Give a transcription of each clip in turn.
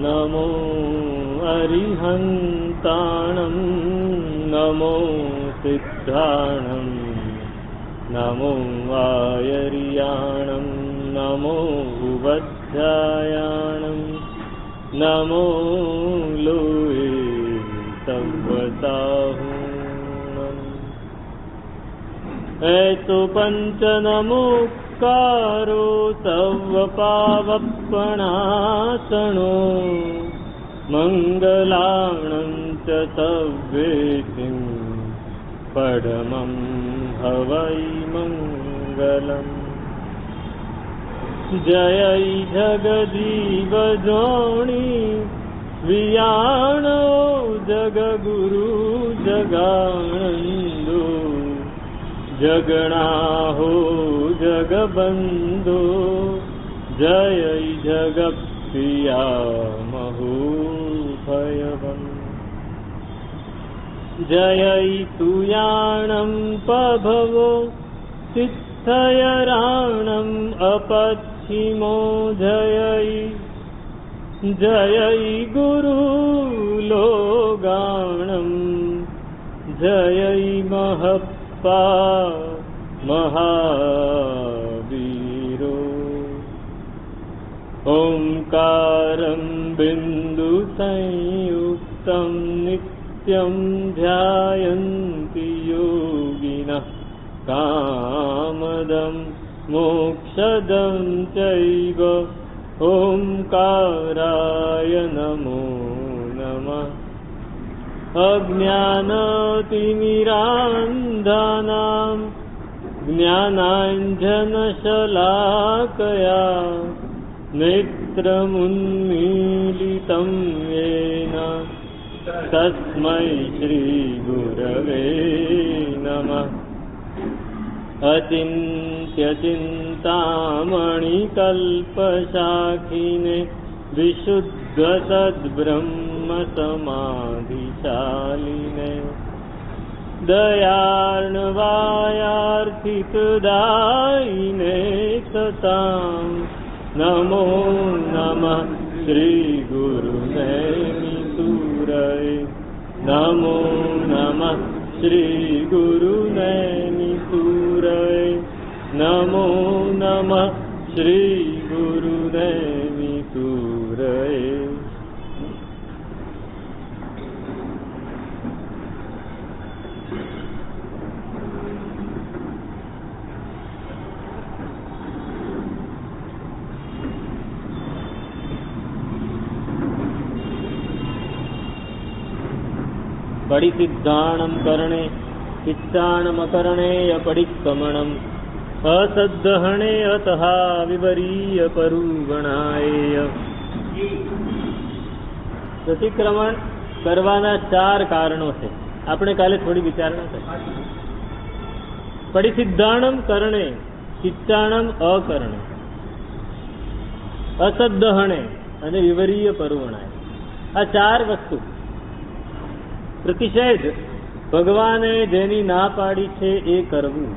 नमो अरिहन्ताणं नमो सिद्धाणं नमो आयर्याणं नमो उवध्यायाणं नमो लोये तवताहुणम् ऐतो पंच नमोकारो तव पावपणासनो मंगलाणं च तव्वेतिं पडमं हवै मंगलम् जय जगजीव जोणी वियाणो जगगुरु जगानंदो जगणाहो जगबंधो जय जगप्रिया महोभयवम् जय तुयाणं पभवो तिस्थयराणम् अपच्छिमो जय जय गुरुलोगाणम् जय महप्पा महावीरो ओंकारं बिन्दुसंयुक्तं नित्यं ध्यायन्ति योगिनः कामदं मोक्षदं चैव ओंकाराय नमो नमः अज्ञानतिमिरान्धानां ज्ञानाञ्जनशलाकया नेत्रमुन्मीलितं येन तस्मै श्रीगुरवे नमः अचिन्त्यचिन्तामणिकल्पशाखिने विशुद्धसद्ब्रह्मसमाधिशालिने दयार्णवायार्थितदायिने सतां नमो नमः श्रीगुरुनैमिषूरये नमो नमः श्रीगुरुनैमिषूरये नमो नमः श्रीगुरुनैमिषूरये पडिसिद्धाणं करणे चित्ताणमकरणे अपडिक्कमणम् असद्धहणे अतः विवरीय परुगणाय प्रतिक्रमण करवाना 4 कारणों છે આપણે કાલે થોડી વિચારણા કરી પડિસિદ્ધાણમ કરણે ચિત્તાણમ અકરણે અસદ્દહણે અને વિવરીય પરુગણાય આ 4 વસ્તુ પ્રતિષેધ ભગવાને જેની ના પાડી છે એ કરવું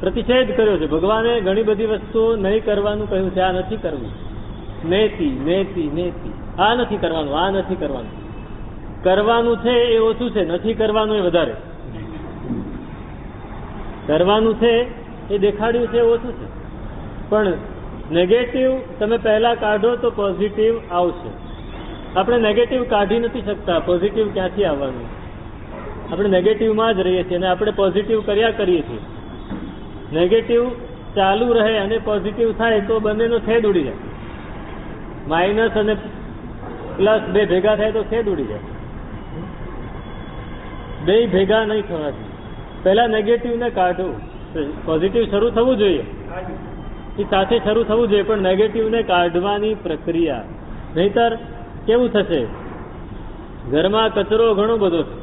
પ્રતિષેધ કર્યો છે ભગવાને ઘણી બધી વસ્તુઓ નહીં કરવાનું કહ્યું છે આ નથી કરવું નેતિ નેતિ નેતિ આ નથી કરવાનું આ નથી કરવાનું કરવાનું છે એ ઓછું છે નથી કરવાનું એ વધારે કરવાનું છે એ દેખાડ્યું છે ઓછું છે પણ નેગેટિવ તમે પહેલા કાઢો તો પોઝિટિવ આવશે આપણે નેગેટિવ કાઢી નથી શકતા પોઝિટિવ ક્યાંથી આવવાનું આપણે નેગેટિવમાં જ રહીએ છીએ અને આપણે પોઝિટિવ કર્યા કરીએ છીએ નેગેટિવ ચાલુ રહે અને પોઝિટિવ થાય તો બંનેનો છેદ ઉડી જાય માઇનસ અને પ્લસ બે ભેગા થાય તો છેદ ઉડી જાય બે ભેગા નહીં થવા જોઈએ પહેલા નેગેટિવને કાઢો પોઝિટિવ શરૂ થવું જોઈએ એ સાથે શરૂ થવું જોઈએ પણ નેગેટિવને કાઢવાની પ્રક્રિયા નહીતર કેવું થશે ઘરમાં કચરો ઘણો બધો છે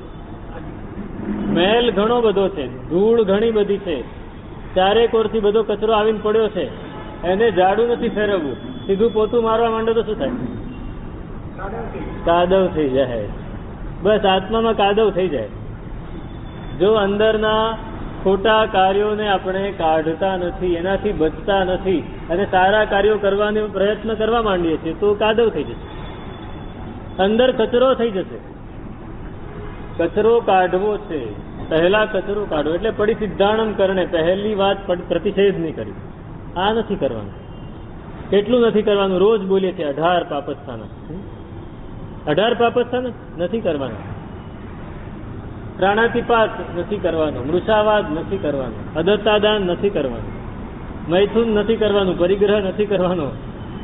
મેલ ઘણો બધો છે ધૂળ ઘણી બધી છે ચારેક ઓરથી બધો કચરો આવીને પડ્યો છે એને ઝાડું નથી ફેરવવું સીધું પોતું મારવા માંડે તો શું થાય કાદવ થઈ જાય બસ આત્મામાં કાદવ થઈ જાય જો અંદરના ખોટા કાર્યોને આપણે કાઢતા નથી, એનાથી બચતા નથી અને સારા કાર્યો કરવાનો પ્રયત્ન કરવા માંડીએ છીએ તો કાદવ થઈ જશે, અંદર કચરો થઈ જશે. કચરો કાઢવો છે, પહેલા કચરો કાઢવો એટલે પડી સિદ્ધાણમ કરણે, પહેલી વાત પ્રતિષેધ નહીં કરી. આ નથી કરવાનું. કેટલું નથી કરવાનું? રોજ બોલીએ છીએ 18 પાપસ્થાન. 18 પાપસ્થાન નથી કરવાનું. પ્રાણાતિપાત નથી કરવાનો, મૃષાવાદ નથી કરવાનો, અદત્તાદાન નથી કરવાનું, મૈથુન નથી કરવાનું, પરિગ્રહ નથી કરવાનો,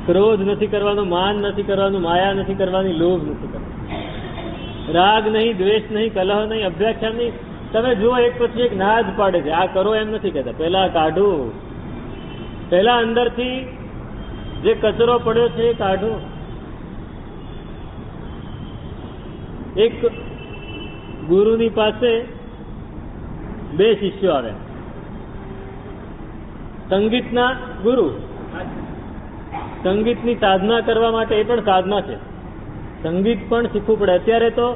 ક્રોધ નથી કરવાનો, માન નથી કરવાનું, માયા નથી કરવાની, લોભ નથી કરવાનો, રાગ નહીં, દ્વેષ નહીં, કલહ નહીં, અભ્યાખ્યા નહીં. તમે જુઓ એક પછી એક ના જ પાડે છે. આ કરો એમ નથી કહેતા, પહેલા કાઢો, પહેલા અંદરથી જે કચરો પડ્યો છે એ કાઢો. એક ગુરુની પાસે 2 શિષ્યો આવ્યા, સંગીતના ગુરુ. સંગીતની સાધના કરવા માટે એ પણ સાધના છે, સંગીત પણ શીખવું પડે. અત્યારે તો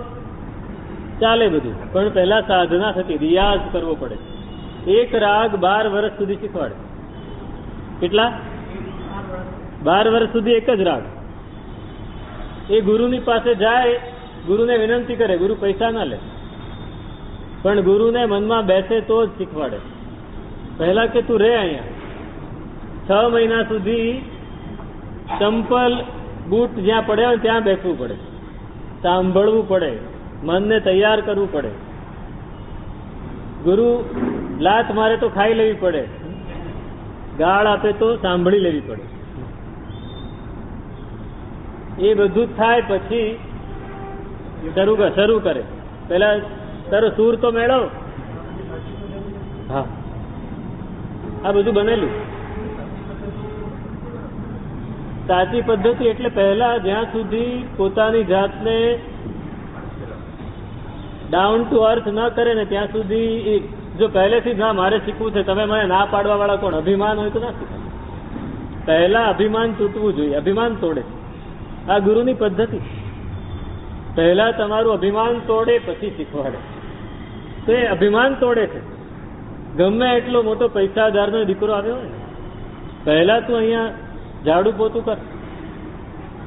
ચાલે બધું, પણ પહેલા સાધના થતી, રિયાઝ કરવો પડે. એક રાગ 12 વર્ષ સુધી શીખવાડે. કેટલા? 12 વર્ષ સુધી એક જ રાગ. એ ગુરુની પાસે જાય, ગુરુને વિનંતી કરે, ગુરુ પૈસા ના લે, પણ ગુરુને મનમાં બેસે તો જ શીખવાડે. પહેલા કે તું રે અહીંયા, 6 મહિના સુધી ચંપલ બૂટ જ્યાં પડ્યા હોય ત્યાં બેસવું પડે, સાંભળવું પડે, મનને તૈયાર કરવું પડે. ગુરુ લાત મારે તો ખાઈ લેવી પડે, ગાળ આપે તો સાંભળી લેવી પડે. એ બધું થાય પછી શરૂ કરે. પેલા તારો સૂર તો મેળવ. હા, આ બધું બનેલું. સાચી પદ્ધતિ એટલે પહેલા જ્યાં સુધી પોતાની જાતને ડાઉન ટુ અર્થ ન કરે ને ત્યાં સુધી, જો પહેલેથી જ ના મારે શીખવું છે, તમે મને ના પાડવા વાળા કોણ? અભિમાન હોય તો ના શીખે. પહેલા અભિમાન તૂટવું જોઈએ, અભિમાન તોડે. આ ગુરુની પદ્ધતિ. પહેલા તમારું અભિમાન તોડે પછી શીખવાડે. તો એ અભિમાન તોડે છે. ગમે એટલો મોટો પૈસાદારનો દીકરો આવ્યો હોય, પહેલા તું અહીંયા ઝાડુ પોતું કર,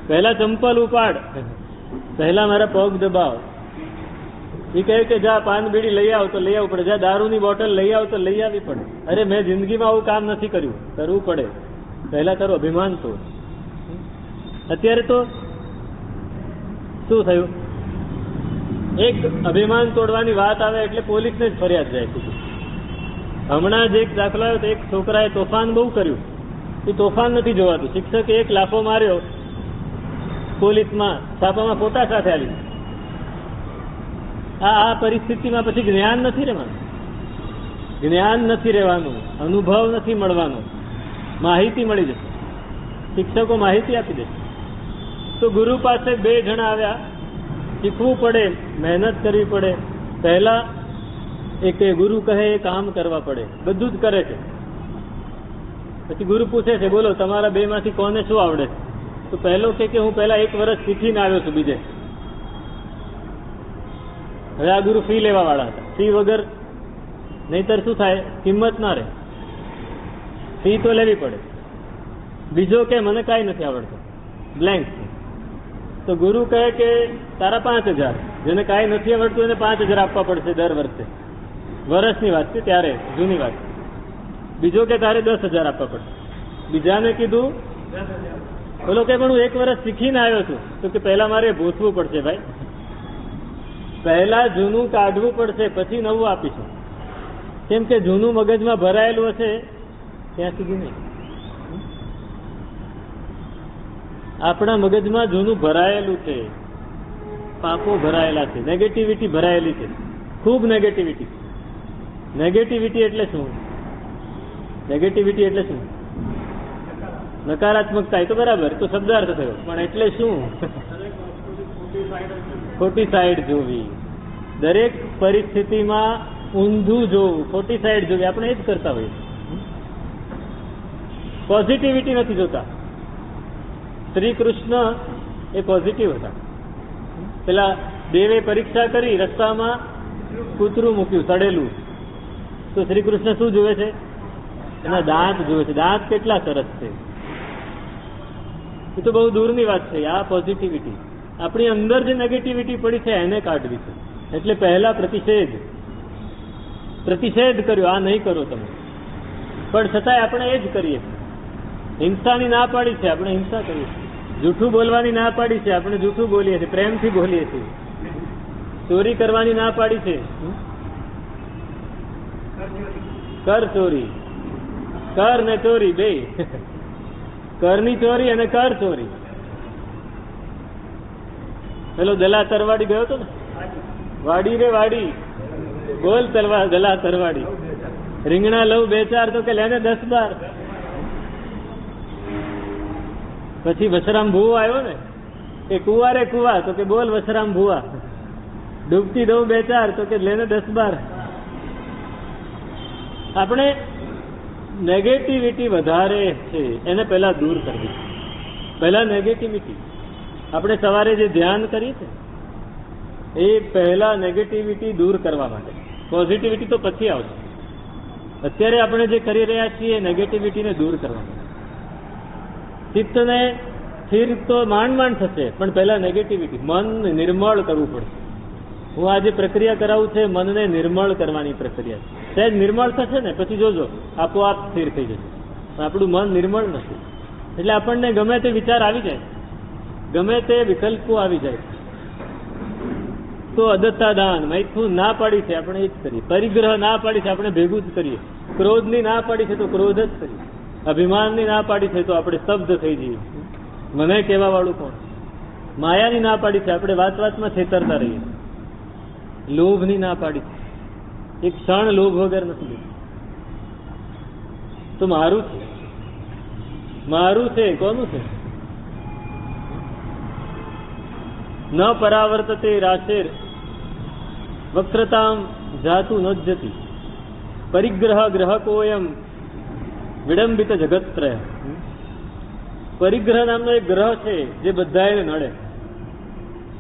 પહેલા ચંપલ ઉપાડ, પહેલા મારા પગ દબાવ. એ કહે કે જા પાન બીડી લઈ આવ તો લઈ આવવું પડે, જા દારૂની બોટલ લઈ આવ તો લઈ આવવી પડે. અરે મેં જિંદગીમાં આવું કામ નથી કર્યું, કરવું પડે. પહેલા તારું અભિમાન તોડ. અત્યારે તો શું થયું? એક અભિમાન તોડવાની વાત આવે એટલે પોલીસને જ ફરિયાદ જાય છે. હમણાં જ એક દાખલો આવ્યો તો એક છોકરાએ તોફાન બહુ કર્યું. એ તોફાન નથી જોવાતું. શિક્ષકે એક લાફો માર્યો, પોલીસમાં છાપામાં ફોટા સાથે આવી. આ પરિસ્થિતિમાં પછી જ્ઞાન નથી રહેવાનું, જ્ઞાન નથી રહેવાનું, અનુભવ નથી મળવાનો, માહિતી મળી જશે, શિક્ષકો માહિતી આપી દેશે. તો ગુરુ પાસે 2 જણા આવ્યા, શીખવું પડે, મહેનત કરવી પડે. પહેલા એક ગુરુ કહે એ કામ કરવા પડે, બધું જ કરે છે. પછી ગુરુ પૂછે છે, બોલો તમારા 2 માંથી કોને શું આવડે? તો પહેલો કે હું પહેલા 1 વર્ષ શીખીને આવ્યો છું બીજે. હવે આ ગુરુ ફી લેવા વાળા હતા. ફી વગર નહીતર શું થાય? કિંમત ના રહે. ફી તો લેવી પડે. બીજો કે મને કાંઈ નથી આવડતું, બ્લેન્ક. તો ગુરુ કહે કે તારા 5000, જેને કાંઈ નથી આવડતું એને 5000 આપવા પડશે દર વર્ષે. વર્ષની વાત છે ત્યારે, જૂની વાત. બીજો કે તારે 10,000 આપવા પડશે. બીજાને કીધું, બોલો કે પણ હું 1 વર્ષ શીખીને આવ્યો છું. તો કે પહેલા મારે ભૂસવું પડશે ભાઈ, પહેલા જૂનું કાઢવું પડશે, પછી નવું આપીશું. કેમ કે જૂનું મગજમાં ભરાયેલું હશે ત્યાં સુધી નહીં. આપણા મગજમાં જૂનું ભરાયેલું છે, પાપો ભરાયેલા છે, નેગેટિવિટી ભરાયેલી છે, ખૂબ નેગેટિવિટી. નેગેટિવિટી એટલે શું? નેગેટિવિટી એટલે શું? નકારાત્મકતા. એ તો બરાબર, તો શબ્દાર્થ થયો, પણ એટલે શું? ખોટી સાઈડ જોવી, દરેક પરિસ્થિતિમાં ઊંધું જોવું, ખોટી સાઈડ જોવી. આપણે એ જ કરતા હોઈએ. પોઝિટિવિટી નથી જોતા. શ્રી કૃષ્ણ એ પોઝિટિવ હતા. પેલા દેવે પરીક્ષા કરી, રસ્તામાં કૂતરું મૂક્યું સડેલું, તો શ્રી કૃષ્ણ શું જુએ છે? એના દાંત જુએ છે. દાંત કેટલા સરસ છે. એ તો બહુ દૂરની વાત છે. આ પોઝિટિવિટી, આપણી અંદર જે નેગેટિવિટી પડી છે એને કાઢવી છે. એટલે પહેલા પ્રતિષેધ કર્યો, આ નહીં કરો તમે. પણ છતાંય આપણે એ જ કરીએ. હિંસાની ના પાડી છે, આપણે હિંસા કરીએ છીએ. જૂઠું બોલવાની ના પાડી છે, આપણે જૂઠું બોલીએ છીએ, પ્રેમથી બોલીએ છીએ. ચોરી કરવાની ના પાડી છે, કર ચોરી. કર ને ચોરી બે, કરની ચોરી અને કર ચોરી. પેલો દલા તરવાડી ગયો હતો ને, વાડી રે વાડી, બોલ તલવાર દલા તરવાડી, રીંગણા લઉં 2-4 તો કે લેને 10-12. પછી વસરામ ભૂવો આવ્યો ને, એ કુવા રે કુવા તો કે બોલ વસરામ ભૂવા, ડૂબતી દઉં 2-4 તો કે લેને 10-12. આપણે નેગેટિવિટી વધારે છે એને પહેલા દૂર કરવી. પહેલા નેગેટિવિટી, આપણે સવારે જે ધ્યાન કરીએ છે એ પહેલા નેગેટિવિટી દૂર કરવા માટે. પોઝિટિવિટી તો પછી આવશે. અત્યારે આપણે જે કરી રહ્યા છીએ નેગેટિવિટીને દૂર કરવા માટે. ચિત્તને સ્થિર તો માંડ થશે, પણ પહેલા નેગેટિવિટી, મન નિર્મળ કરવું પડશે. હું આજે પ્રક્રિયા કરાવું છે, મનને નિર્મળ કરવાની પ્રક્રિયા છે. સહેજ નિર્મળ થશે ને પછી જોજો આપોઆપ સ્થિર થઈ જશે. આપણું મન નિર્મળ નથી એટલે આપણને ગમે તે વિચાર આવી જાય, ગમે તે વિકલ્પો આવી જાય. તો અદત્તા દાન, મૈથુન ના પાડી છે આપણે એ જ કરીએ. પરિગ્રહ ના પાડી છે આપણે ભેગું જ કરીએ. ક્રોધની ના પાડી છે તો ક્રોધ જ કરીએ. અભિમાનની ના પાડી છે તો આપણે સ્તબ્ધ થઈ જઈએ. મને કહેવા વાળું કોણ? માયાની ના પાડી છે આપણે વાતમાં છેતરતા રહીએ. લોભની ના પાડી છે, એક ક્ષણ લોભ વગર નથી. તો મારું છે, મારું છે, કોનું છે? ન પરાવર્તતે રાશેર વક્રતામ જાતુ નજ્જતિ પરિગ્રહ ગ્રહકોયમ વિડંબિત જગત્રય. પરિગ્રહ નામનો એક ગ્રહ છે જે બધાને નડે.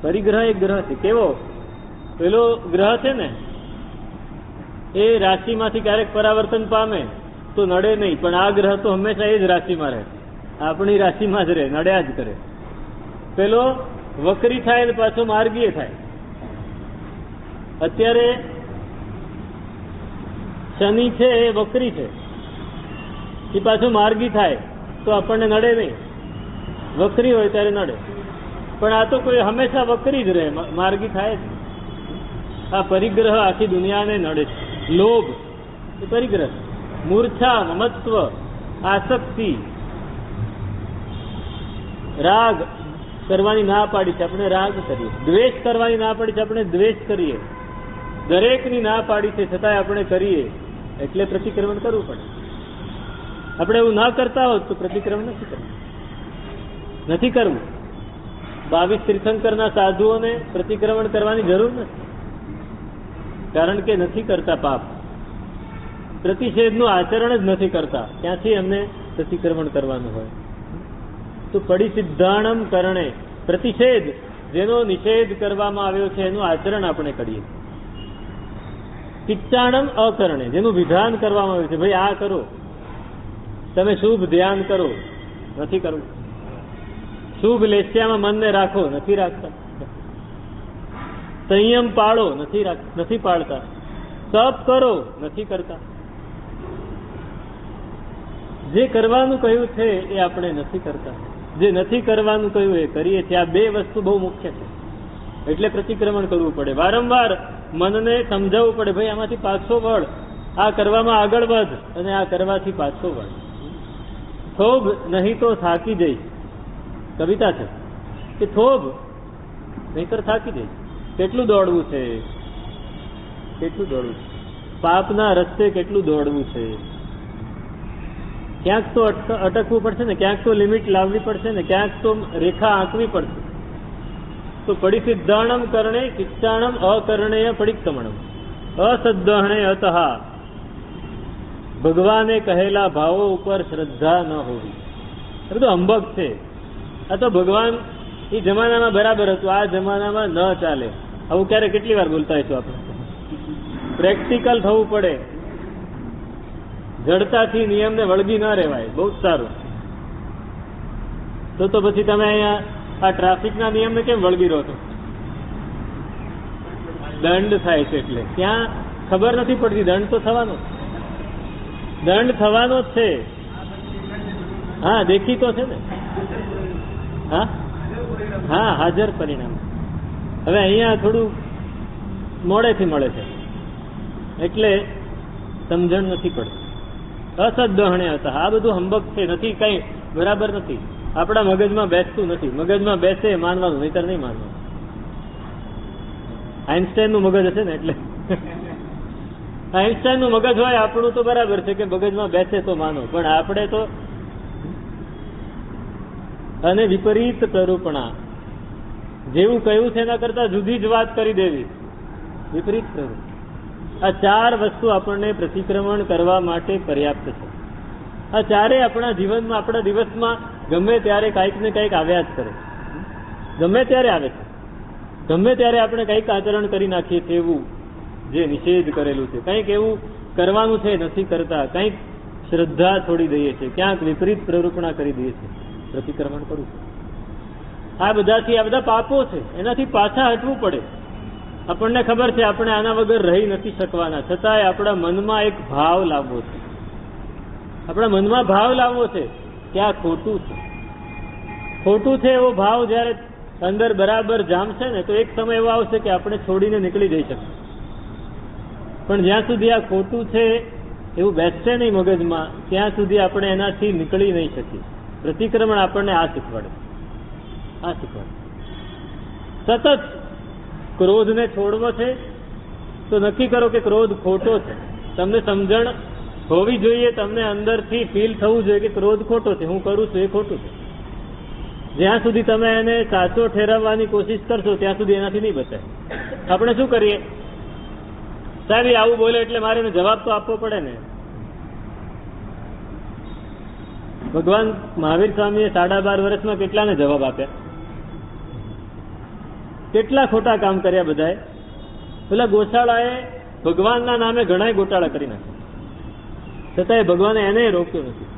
પરિગ્રહ એક ગ્રહ છે. કેવો? પેલો ગ્રહ છે ને એ રાશિમાંથી ક્યારેક પરાવર્તન પામે તો નડે નહીં, પણ આ ગ્રહ તો હંમેશા એ જ રાશિમાં રહે, આપણી રાશિમાં જ રહે, નડ્યા જ કરે. પેલો વક્રી થાય ને પાછો માર્ગીય થાય. અત્યારે શનિ છે એ વક્રી છે, એ પાછો માર્ગી થાય તો આપણને નડે નહીં. વક્રી હોય ત્યારે નડે, પણ આ તો કોઈ હંમેશા વક્રી જ રહે, માર્ગી થાય જ. આ પરિગ્રહ આખી દુનિયાને નડે છે. લોભ એ પરિગ્રહ, મૂર્છા, મમત્વ, આસક્તિ, રાગ કરવાની ના પાડી છે આપણે રાગ કરીએ. દ્વેષ કરવાની ના પાડી છે આપણે દ્વેષ કરીએ. દરેકની ના પાડી છે છતાંય આપણે કરીએ, એટલે પ્રતિક્રમણ કરવું પડે. આપણે એવું ના કરતા હોત તો પ્રતિક્રમણ નથી કરવું. 22 તીર્થંકરના સાધુઓને પ્રતિક્રમણ કરવાની જરૂર નથી, કારણ કે નથી કરતા પાપ. પ્રતિષેધનું આચરણ જ નથી કરતા, ક્યાંથી એમને પ્રતિક્રમણ કરવાનું હોય? તો પરિસિદ્ધાણમ કરણે, પ્રતિષેધ જેનો નિષેધ કરવામાં આવ્યો છે એનું આચરણ આપણે કરીએ. કિચ્ચાણમ અકરણે, જેનું વિધાન કરવામાં આવ્યું છે, ભાઈ આ કરો, તમે શુભ ધ્યાન કરો, નથી કરવું. શુભ લેસ્યામાં મનને રાખો, નથી રાખતા. સંયમ પાળો, નથી પાળતા. તપ કરો, નથી કરતા. જે કરવાનું કહ્યું છે એ આપણે નથી કરતા, જે નથી કરવાનું કહ્યું એ કરીએ છીએ. આ બે વસ્તુ બહુ મુખ્ય છે, એટલે પ્રતિક્રમણ કરવું પડે. વારંવાર મનને સમજાવવું પડે, ભાઈ આમાંથી પાછો વળ, આ કરવામાં આગળ વધ, અને આ કરવાથી પાછો વળ. થોભ નહીં તો થાકી જઈશ, કવિતા છે કે થોભ નહીતર થાકી જઈશ. કેટલું દોડવું છે, કેટલું દોડવું છે, પાપના રસ્તે કેટલું દોડવું છે. ક્યાંક તો અટકવું પડશે ને, ક્યાંક તો લિમિટ લાવવી પડશે ને, ક્યાંક તો રેખા આંકવી પડશે. તો પરિસિદ્ધાણમ કરણે કિચ્ચાણમ અકરણેય પરિક્રમણમ અસદ્દહણે અતહા, ભગવાને કહેલા ભાવો ઉપર શ્રદ્ધા ન હોવી. એ બધું અંબક છે. આ તો ભગવાન એ જમાનામાં બરાબર હતું, આ જમાનામાં ન ચાલે. આવું ક્યારે કેટલી વાર બોલતા હશું આપણે? પ્રેક્ટિકલ થવું પડે. જડતાથી નિયમને વળગી ન રહેવાય. બહુ જ સારું. તો પછી તમે અહીંયા આ ટ્રાફિકના નિયમને કેમ વળગી રહો છો? દંડ થાય છે એટલે. ત્યાં ખબર નથી પડતી, દંડ તો થવાનો, દંડ થવાનો જ છે. હા, દેખીતો છે ને. હા હા, હાજર પરિણામ. હવે અહીંયા થોડું મોડેથી મળે છે એટલે સમજણ નથી પડતી. અસદ્દહણે હતા, આ બધું હંબક છે, નથી કઈ બરાબર નથી. આપણા મગજમાં બેસતું નથી. મગજમાં બેસે માનવાનું, નહીતર નહીં માનવાનું. આઈન્સ્ટાઈન નું મગજ હશે ને એટલે. આઈન્સ્ટાઈન નું મગજ હોય આપણું તો બરાબર છે કે મગજમાં બેસે તો માનો, પણ આપણે તો અને વિપરીત પ્રરૂપણા, જેવું કહ્યું છે એના કરતા જુદી જ વાત કરી દેવી, વિપરીત પ્રરૂપ. આ ચાર વસ્તુ આપણને પ્રતિક્રમણ કરવા માટે પર્યાપ્ત છે. આ ચારે આપણા જીવનમાં, આપણા દિવસમાં ગમે ત્યારે કંઈક ને કંઈક આવ્યા જ કરે. ગમે ત્યારે આવે છે. ગમે ત્યારે આપણે કંઈક આચરણ કરી નાખીએ છીએ એવું જે નિષેધ કરેલું છે, કંઈક એવું કરવાનું છે નથી કરતા, કંઈક શ્રદ્ધા છોડી દઈએ છીએ, ક્યાંક વિપરીત પ્રરૂપણા કરી દઈએ છીએ. પ્રતિક્રમણ કરવું છે. આ બધાથી, આ બધા પાપો છે, એનાથી પાછા હટવું પડે. આપણને ખબર છે આપણે આના વગર રહી નથી શકવાના, છતાંય આપણા મનમાં એક ભાવ લાવવો છે. આપણા મનમાં ભાવ લાવવો છે કે આ ખોટું છે. ખોટું છે એવો ભાવ જયારે અંદર બરાબર જામશે ને તો એક સમય એવો આવશે કે આપણે છોડીને નીકળી જઈ શકીએ. પણ જ્યાં સુધી આ ખોટું છે એવું બેસશે નહીં મગજમાં, ત્યાં સુધી આપણે એનાથી નીકળી નહીં શકીએ. પ્રતિક્રમણ આપણને આ શીખવાડે, આ શીખવાડે. સતત ક્રોધને છોડવો છે તો નક્કી કરો કે ક્રોધ ખોટો છે. તમને સમજણ હોવી જોઈએ, તમને અંદરથી ફીલ થવું જોઈએ કે ક્રોધ ખોટો છે, હું કરું છું એ ખોટું છે. જ્યાં સુધી તમે એને સાચો ઠેરવવાની કોશિશ કરશો ત્યાં સુધી એનાથી નહીં બચાય. આપણે શું કરીએ, સાહેબ આવું બોલે એટલે મારે એને જવાબ તો આપવો પડે ને. ભગવાન મહાવીર સ્વામીએ 12.5 વર્ષમાં કેટલાને જવાબ આપ્યા? કેટલા ખોટા કામ કર્યા બધાએ. પેલા ગોશાળાએ ભગવાનના નામે ઘણા ગોટાળા કરી નાખ્યા, છતાંય ભગવાને એને રોક્યો નથી.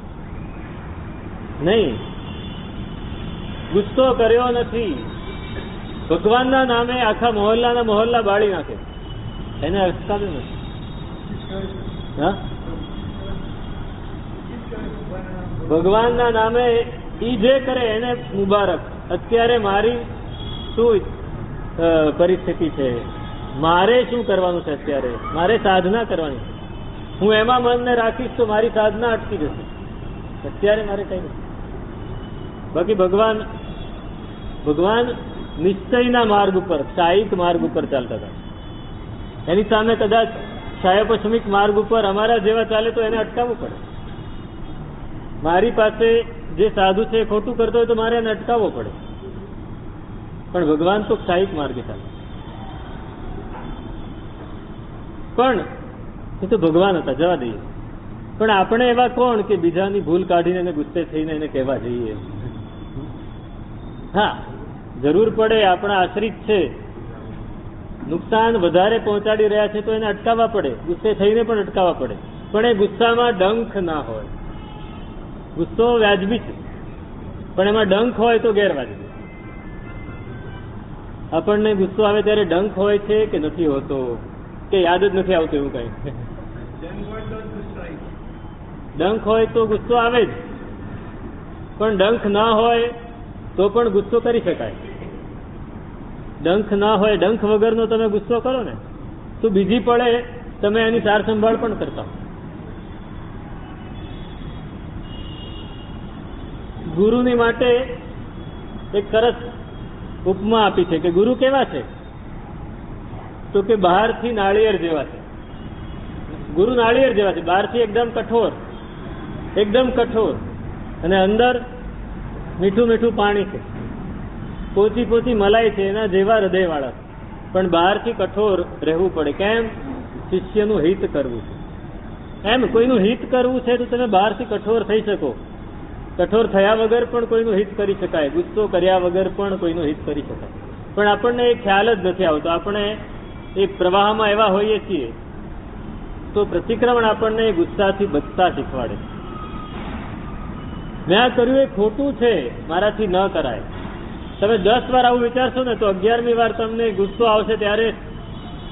નહીં, ગુસ્સો કર્યો નથી. ભગવાનના નામે આખા મોહલ્લા બાળી નાખે, એને અટકાવ્યો નથી. હા, ભગવાનના નામે ઈ જે કરે એને મુબારક. અત્યારે મારી શું પરિસ્થિતિ છે, મારે શું કરવાનું છે? અત્યારે મારે સાધના કરવાની છે. હું એમાં મનને રાખીશ તો મારી સાધના અટકી જશે. અત્યારે મારે કઈ નથી. બાકી ભગવાન નિશ્ચયના માર્ગ ઉપર, શાયિક માર્ગ ઉપર ચાલતા હતા. એની સામે કદાચ શાયપશ્મિક માર્ગ ઉપર અમારા જેવા ચાલે તો એને અટકાવવું પડે. મારી પાસે જે સાધુ છે ખોટું કરતો હોય તો મારે એને અટકાવવો પડે. પણ ભગવાન તો શાયિક માર્ગે ચાલે. પણ એ તો ભગવાન હતા, જવા દઈએ. પણ આપણે એવા કોણ કે બીજાની ભૂલ કાઢીને એને ગુસ્સે થઈને એને કહેવા જઈએ? હા, જરૂર પડે, આપણા આશ્રિત છે, નુકસાન વધારે પહોંચાડી રહ્યા છે તો એને અટકાવવા પડે, ગુસ્સે થઈને પણ અટકાવવા પડે. પણ એ ગુસ્સામાં ડંખ ના હોય. ગુસ્સો વ્યાજબી છે, પણ એમાં ડંખ હોય તો ગેરવાજબી. આપણને ગુસ્સો આવે ત્યારે ડંખ હોય છે કે નથી હોતો, કે યાદ જ નથી આવતું એવું કઈ? ડંખ હોય તો ગુસ્સો આવે જ, પણ ડંખ ના હોય તો પણ ગુસ્સો કરી શકાય. ડંખ ના હોય, ડંખ વગરનો તમે ગુસ્સો કરો ને તો બીજી પડે તમે એની સાર સંભાળ પણ કરતા. ગુરુની માટે એક સરસ ઉપમા આપી છે કે ગુરુ કેવા છે, તો કે બહારથી નાળિયેર જેવા છે. ગુરુ નાળિયેર જેવા છે, બહારથી એકદમ કઠોર અને અંદર મીઠું મીઠું પાણી છે, પોચી પોચી મલાઈ છે, એના જેવા હૃદયવાળા. પણ બહારથી કઠોર રહેવું પડે. કેમ? શિષ્યનું હિત કરવું છે. એમ કોઈનું હિત કરવું છે તો તમે બહારથી કઠોર થઈ શકો. કઠોર થયા વગર પણ કોઈનું હિત કરી શકાય, ગુસ્સો કર્યા વગર પણ કોઈનું હિત કરી શકાય. પણ આપણને એ ખ્યાલ જ નથી આવતો. આપણે એ પ્રવાહમાં એવા હોઈએ છીએ તો પ્રતિક્રમણ આપણને ગુસ્સાથી બચતા શીખવાડે. મેં આ કર્યું એ ખોટું છે, મારાથી ન કરાય. તમે 10 વાર આવું વિચારશો ને તો 11મી વાર તમને ગુસ્સો આવશે ત્યારે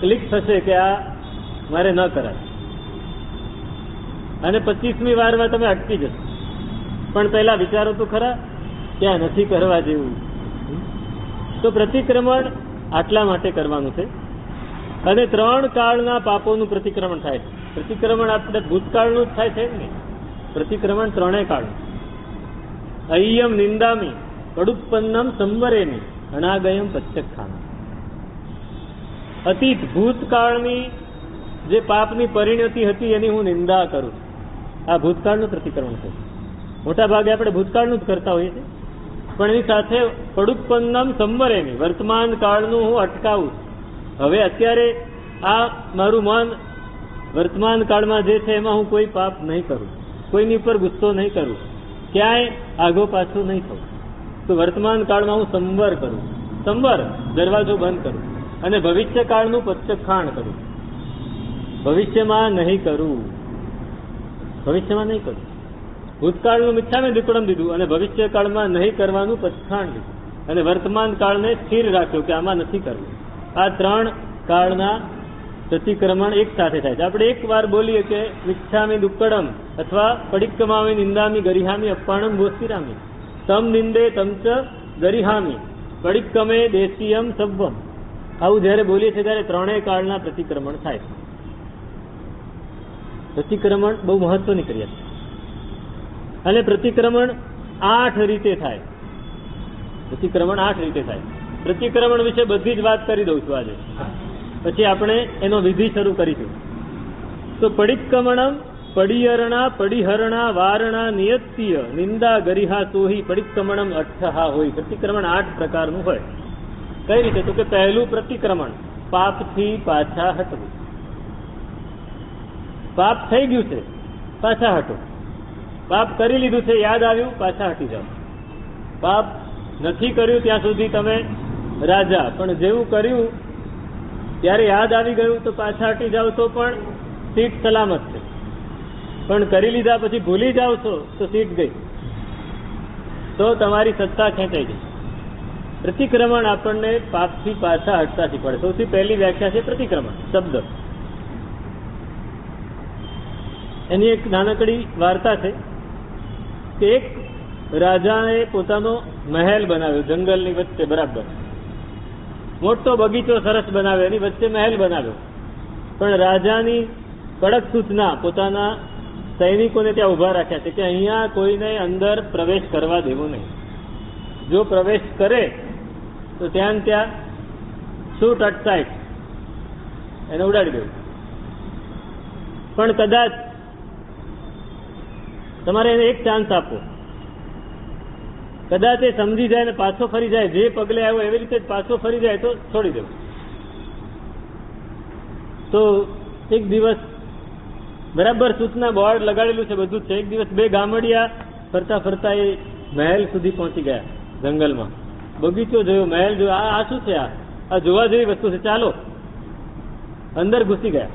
ક્લિક થશે કે આ મારે ન કરાય, અને 25મી વારમાં તમે અટકી જશો. પણ પહેલા વિચારો તો ખરા ત્યાં નથી કરવા જેવું. તો પ્રતિક્રમણ આટલા માટે કરવાનું છે. અને 3 કાળના પાપોનું પ્રતિક્રમણ થાય છે. પ્રતિક્રમણ આપણે ભૂતકાળનું જ થાય છે ને, પ્રતિક્રમણ 3 કાળનું. અય્યમ નિંદામી કડુત્પન્નમ સંવરેમી અનાગયમ પશ્ચખામ. અતીત ભૂતકાળની જે પાપની પરિણતિ હતી એની હું નિંદા કરું. આ ભૂતકાળનું પ્રતિક્રમણ છે. મોટા ભાગે આપણે ભૂતકાળનું જ કરતા હોઈએ છીએ, પણ એની સાથે કડુત્પન્નમ સંવરેમી વર્તમાન કાળનું હું અટકાવું. હવે અત્યારે આ મારું મન વર્તમાન કાળમાં જે છે એમાં હું કોઈ પાપ નહીં કરું, કોઈની ઉપર ગુસ્સો નહીં કરું, ક્યાંય આગો પાછો નહીં થવું. તો વર્તમાન કાળમાં હું સંવર કરું, સંવર દરવાજો બંધ કરું, અને ભવિષ્ય કાળનું પશ્ચખાણ કરું. ભવિષ્યમાં નહીં કરું, ભવિષ્યમાં નહીં કરું. ભૂતકાળનું મિથ્યામે દુકડમ દીધું અને ભવિષ્ય કાળમાં નહીં કરવાનું પશ્ચાણ દીધું, અને વર્તમાન કાળને સ્થિર રાખ્યો કે આમાં નથી કરવું. આ 3 કાળના પ્રતિક્રમણ એક સાથે થાય છે. આપણે એક વાર બોલીએ કે મિથ્યામી દુક્કડમ અથવા પડિક્કમામી નિંદામી ગરિહામી અપ્પાણમ ગોસ્તિરામી તમ નિંદે તમચ ગરિહામી પડિક્કમે દેશીયમ સબ્વમ. આવું જયારે બોલીએ છીએ ત્યારે 3 કાળના પ્રતિક્રમણ થાય. પ્રતિક્રમણ બહુ મહત્વની ક્રિયા છે. અને પ્રતિક્રમણ 8 રીતે થાય. પ્રતિક્રમણ 8 રીતે થાય. પ્રતિક્રમણ વિશે બધી જ વાત કરી દઉં છું આજે, પછી આપણે એનો વિધિ શરૂ કરીશું. તો પડિક્કમણમ પડિયરણા પડિહરણા વારણા નિયત્ય નિંદા ગરિહા સોહી પડિક્કમણમ 8 હોય. પ્રતિક્રમણ 8 પ્રકારનું હોય. કઈ રીતે? તો કે પહેલું પ્રતિક્રમણ પાપથી પાછા હટવું. પાપ થઈ ગયું છે, પાછા હટો. પાપ કરી લીધું છે, યાદ આવ્યું, પાછા હટી જાઓ. પાપ નથી કર્યું ત્યાં સુધી તમે રાજા, પણ જેવું કર્યું ત્યારે યાદ આવી ગયું તો પાછા હટી જાઓ તો પણ સીટ સલામત છે. પણ કરી લીધા પછી ભૂલી જાઓ છો તો સીટ ગઈ, તો તમારી સત્તા ખેંચાઈ ગઈ. પ્રતિક્રમણ આપણને પાપથી પાછા હટતા શીખવાડે. સૌથી પહેલી વ્યાખ્યા છે પ્રતિક્રમણ શબ્દ. એની એક નાનકડી વાર્તા છે કે એક રાજાએ પોતાનો મહેલ બનાવ્યો જંગલની વચ્ચે, બરાબર મોટો બગીચો સરસ બનાવ્યો, એની વચ્ચે મહેલ બનાવ્યો. પણ રાજાની કડક સૂચના પોતાના સૈનિકોને ત્યાં ઉભા રાખ્યા છે કે અહીંયા કોઈને અંદર પ્રવેશ કરવા દેવો નહીં. જો પ્રવેશ કરે તો ત્યાં શૂટ અટ સાઇટ, એને ઉડાડી દેવું. પણ કદાચ તમારે એને એક ચાન્સ આપો, કદાચ એ સમજી જાય ને પાછો ફરી જાય, જે પગલે આવ્યો એવી રીતે જ પાછો ફરી જાય તો છોડી દેવું. તો એક દિવસ બરાબર સૂચના બોર્ડ લગાડેલું છે, બધું જ છે. એક દિવસ 2 ગામડિયા ફરતા ફરતા એ મહેલ સુધી પહોંચી ગયા. જંગલમાં બગીચો જોયો, મહેલ જોયો. આ શું છે? આ જોવા જેવી વસ્તુ છે, ચાલો. અંદર ઘૂસી ગયા.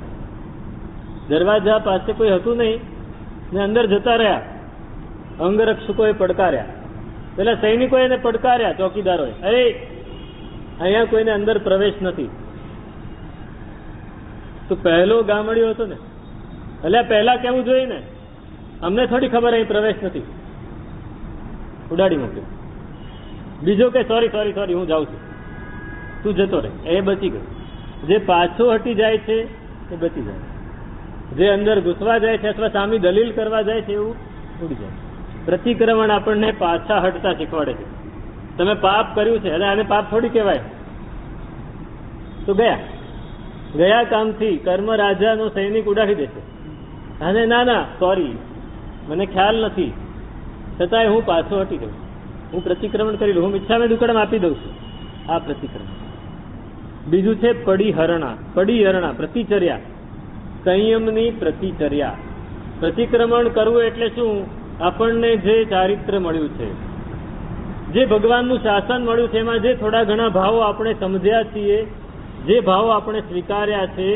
દરવાજા પાસે કોઈ હતું નહીં ને અંદર જતા રહ્યા. અંગરક્ષકોએ પડકાર્યા, પેલા સૈનિકોએ એને પડકાર્યા, ચોકીદારોએ, અરે અહીંયા કોઈને અંદર પ્રવેશ નથી. તો પહેલો ગામડિયો હતો ને, એટલે પહેલા કેવું જોઈએ ને, અમને થોડી ખબર અહીં પ્રવેશ નથી, ઉડાડી મૂક્યો. બીજો કે સોરી સોરી સોરી હું જાઉં છું, તું જતો રહે. એ બચી ગયો. જે પાછો હટી જાય છે એ બચી જાય, જે અંદર ઘૂસવા જાય છે અથવા સામી દલીલ કરવા જાય છે એવું ઉડી જાય. પ્રતિક્રમણ આપણને પાછા હટતા શીખવાડે છે. તમે પાપ કર્યું છે, અને આને પાપ થોડી કહેવાય. તો ગયા કામથી કર્મ રાજાનો સૈનિક ઉડાડી દેશે. અને ના સોરી, મને ખ્યાલ નથી, છતાંય હું પાછો હટી દઉં, હું પ્રતિક્રમણ કરી લઉં, હું ઈચ્છાને દુકડમ આપી દઉં છું. આ પ્રતિક્રમણ. બીજું છે પડિહરણા પ્રતિચર્યા, સંયમની પ્રતિચર્યા. પ્રતિક્રમણ કરવું એટલે શું? આપણને જે ચારિત્ર મળ્યું છે, જે ભગવાનનું શાસન મળ્યું છે, એમાં જે થોડા ઘણા ભાવો આપણે સમજ્યા છીએ, જે ભાવો આપણે સ્વીકાર્યા છે,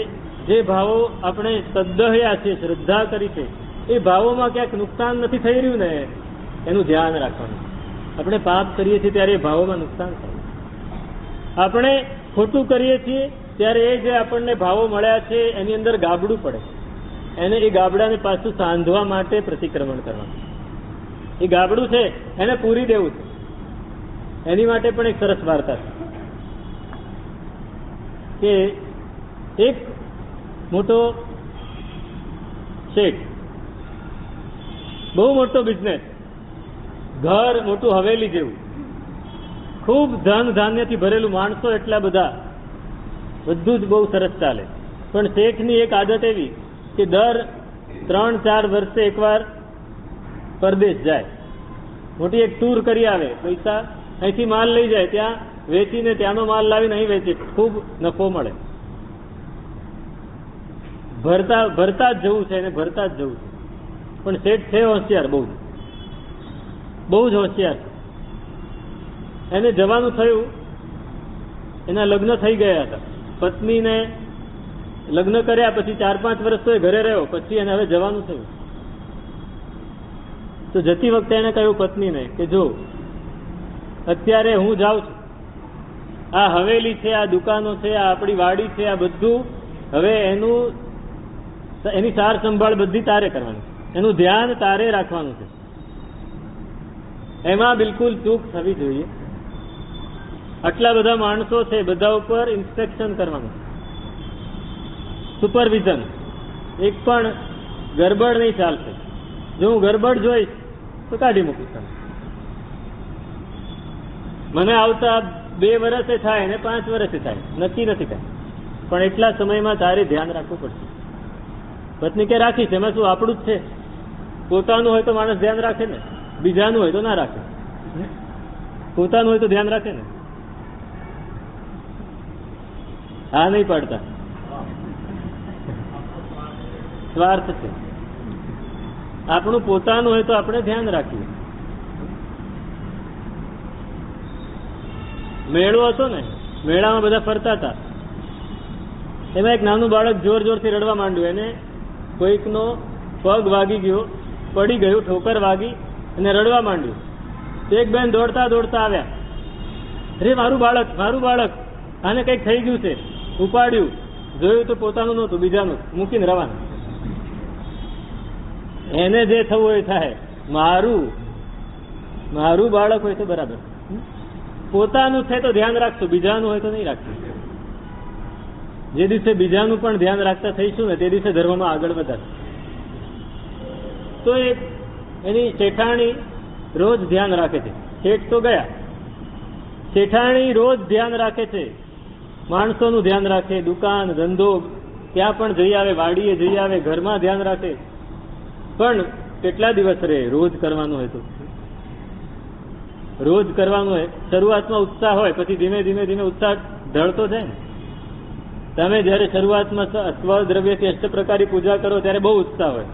જે ભાવો આપણે શ્રદ્ધયા છે, શ્રદ્ધા કરી છે, એ ભાવોમાં ક્યાંક નુકસાન નથી થઈ રહ્યું ને, એનું ધ્યાન રાખવાનું. આપણે પાપ કરીએ છીએ ત્યારે એ ભાવોમાં નુકસાન થાય. આપણે ખોટું કરીએ છીએ ત્યારે એ જે આપણને ભાવો મળ્યા છે એની અંદર ગાબડું પડે, એને એ ગાબડાને પાછું સાંધવા માટે પ્રતિક્રમણ કરવાનું. એ ગાબડું છે એને પૂરી દેવું છે. એની માટે પણ એક સરસ વાર્તા છે કે એક મોટો શેઠ, બહુ મોટો બિઝનેસ, ઘર મોટું હવેલી જેવું, ખૂબ ધન ધાન્યથી ભરેલું, માણસો એટલા બધા, બધું જ બહુ સરસ ચાલે. પણ શેઠની એક આદત એવી કે દર 3-4 વર્ષે એકવાર પરદેશ જાય, મોટી એક ટૂર કરી આવે, પૈસા અહીંથી માલ લઈ જાય, ત્યાં વેચીને ત્યાંનો માલ લાવીને અહીં વેચે, ખૂબ નફો મળે. ભરતા જ જવું છે એને, ભરતા જ જવું છે. પણ શેઠ છે હોશિયાર, બહુ જ હોશિયાર. એને જવાનું થયું, એના લગ્ન થઈ ગયા હતા, પત્નીને લગ્ન કર્યા પછી 4-5 વર્ષ તો એ ઘરે રહ્યો, પછી એને હવે જવાનું થયું. તો જતી વખતે એને કહ્યું પત્નીને કે જો અત્યારે હું જાઉં છું, આ હવેલી છે, આ દુકાનો છે, આ આપણી વાડી છે, આ બધું હવે એની સાર સંભાળ બધી તારે કરવાની, એનું ધ્યાન તારે રાખવાનું છે, એમાં બિલકુલ ચૂક થવી જોઈએ. આટલા બધા માણસો છે, બધા ઉપર ઇન્સ્પેક્શન કરવાનું, સુપરવિઝન, એક પણ ગરબડ નહીં ચાલશે. જો હું ગરબડ જોઈશ તો કાઢી મૂકીશ. મને આવતા 2 વર્ષે થાય ને 5 વર્ષે થાય, નક્કી નથી થાય, પણ એટલા સમયમાં તારે ધ્યાન રાખવું પડશે. પત્ની કે રાખીશ, એમાં શું, આપણું જ છે. પોતાનું હોય તો માણસ ધ્યાન રાખે ને, બીજાનું હોય તો ના રાખે. પોતાનું હોય તો ધ્યાન રાખે ને. હા નહીં પાડતા, સ્વાર્થ છે. આપણું પોતાનું હોય તો આપણે ધ્યાન રાખીએ. મેળો હતો ને, મેળામાં બધા ફરતા હતા, એમાં એક નાનું બાળક જોર જોરથી રડવા માંડ્યું. એને કોઈકનો પગ વાગી ગયો, પડી ગયું, ઠોકર વાગી અને રડવા માંડ્યું. એક બેન દોડતા દોડતા આવ્યા, અરે મારું બાળક, આને કંઈક થઈ ગયું છે. ઉપાડ્યું, જોયું તો પોતાનું નહોતું, બીજાનું, મૂકીને રવાના. એને જે થવું એ થાય, મારું બાળક હોય તો બરાબર. પોતાનું છે તો ધ્યાન રાખશું, બીજાનું હોય તો નહીં રાખશું. જે દિવસે બીજાનું પણ ધ્યાન રાખતા થઈશું ને, તે દિવસે ધર્મમાં આગળ વધારશું. તો એની શેઠાણી રોજ ધ્યાન રાખે છે. શેઠ તો ગયા, શેઠાણી રોજ ધ્યાન રાખે છે, માણસોનું ધ્યાન રાખે, દુકાન ધંધો ત્યાં પણ જઈ આવે, વાડીએ જઈ આવે, ઘરમાં ધ્યાન રાખે. પણ કેટલા દિવસ રહે? રોજ કરવાનું હોય તો રોજ કરવાનું હોય. શરૂઆતમાં ઉત્સાહ હોય, પછી ધીમે ધીમે ઉત્સાહ ઢળતો જાય ને. તમે જયારે શરૂઆતમાં સ્વદ્રવ્યથી 8 પ્રકારની પૂજા કરો ત્યારે બહુ ઉત્સાહ હોય.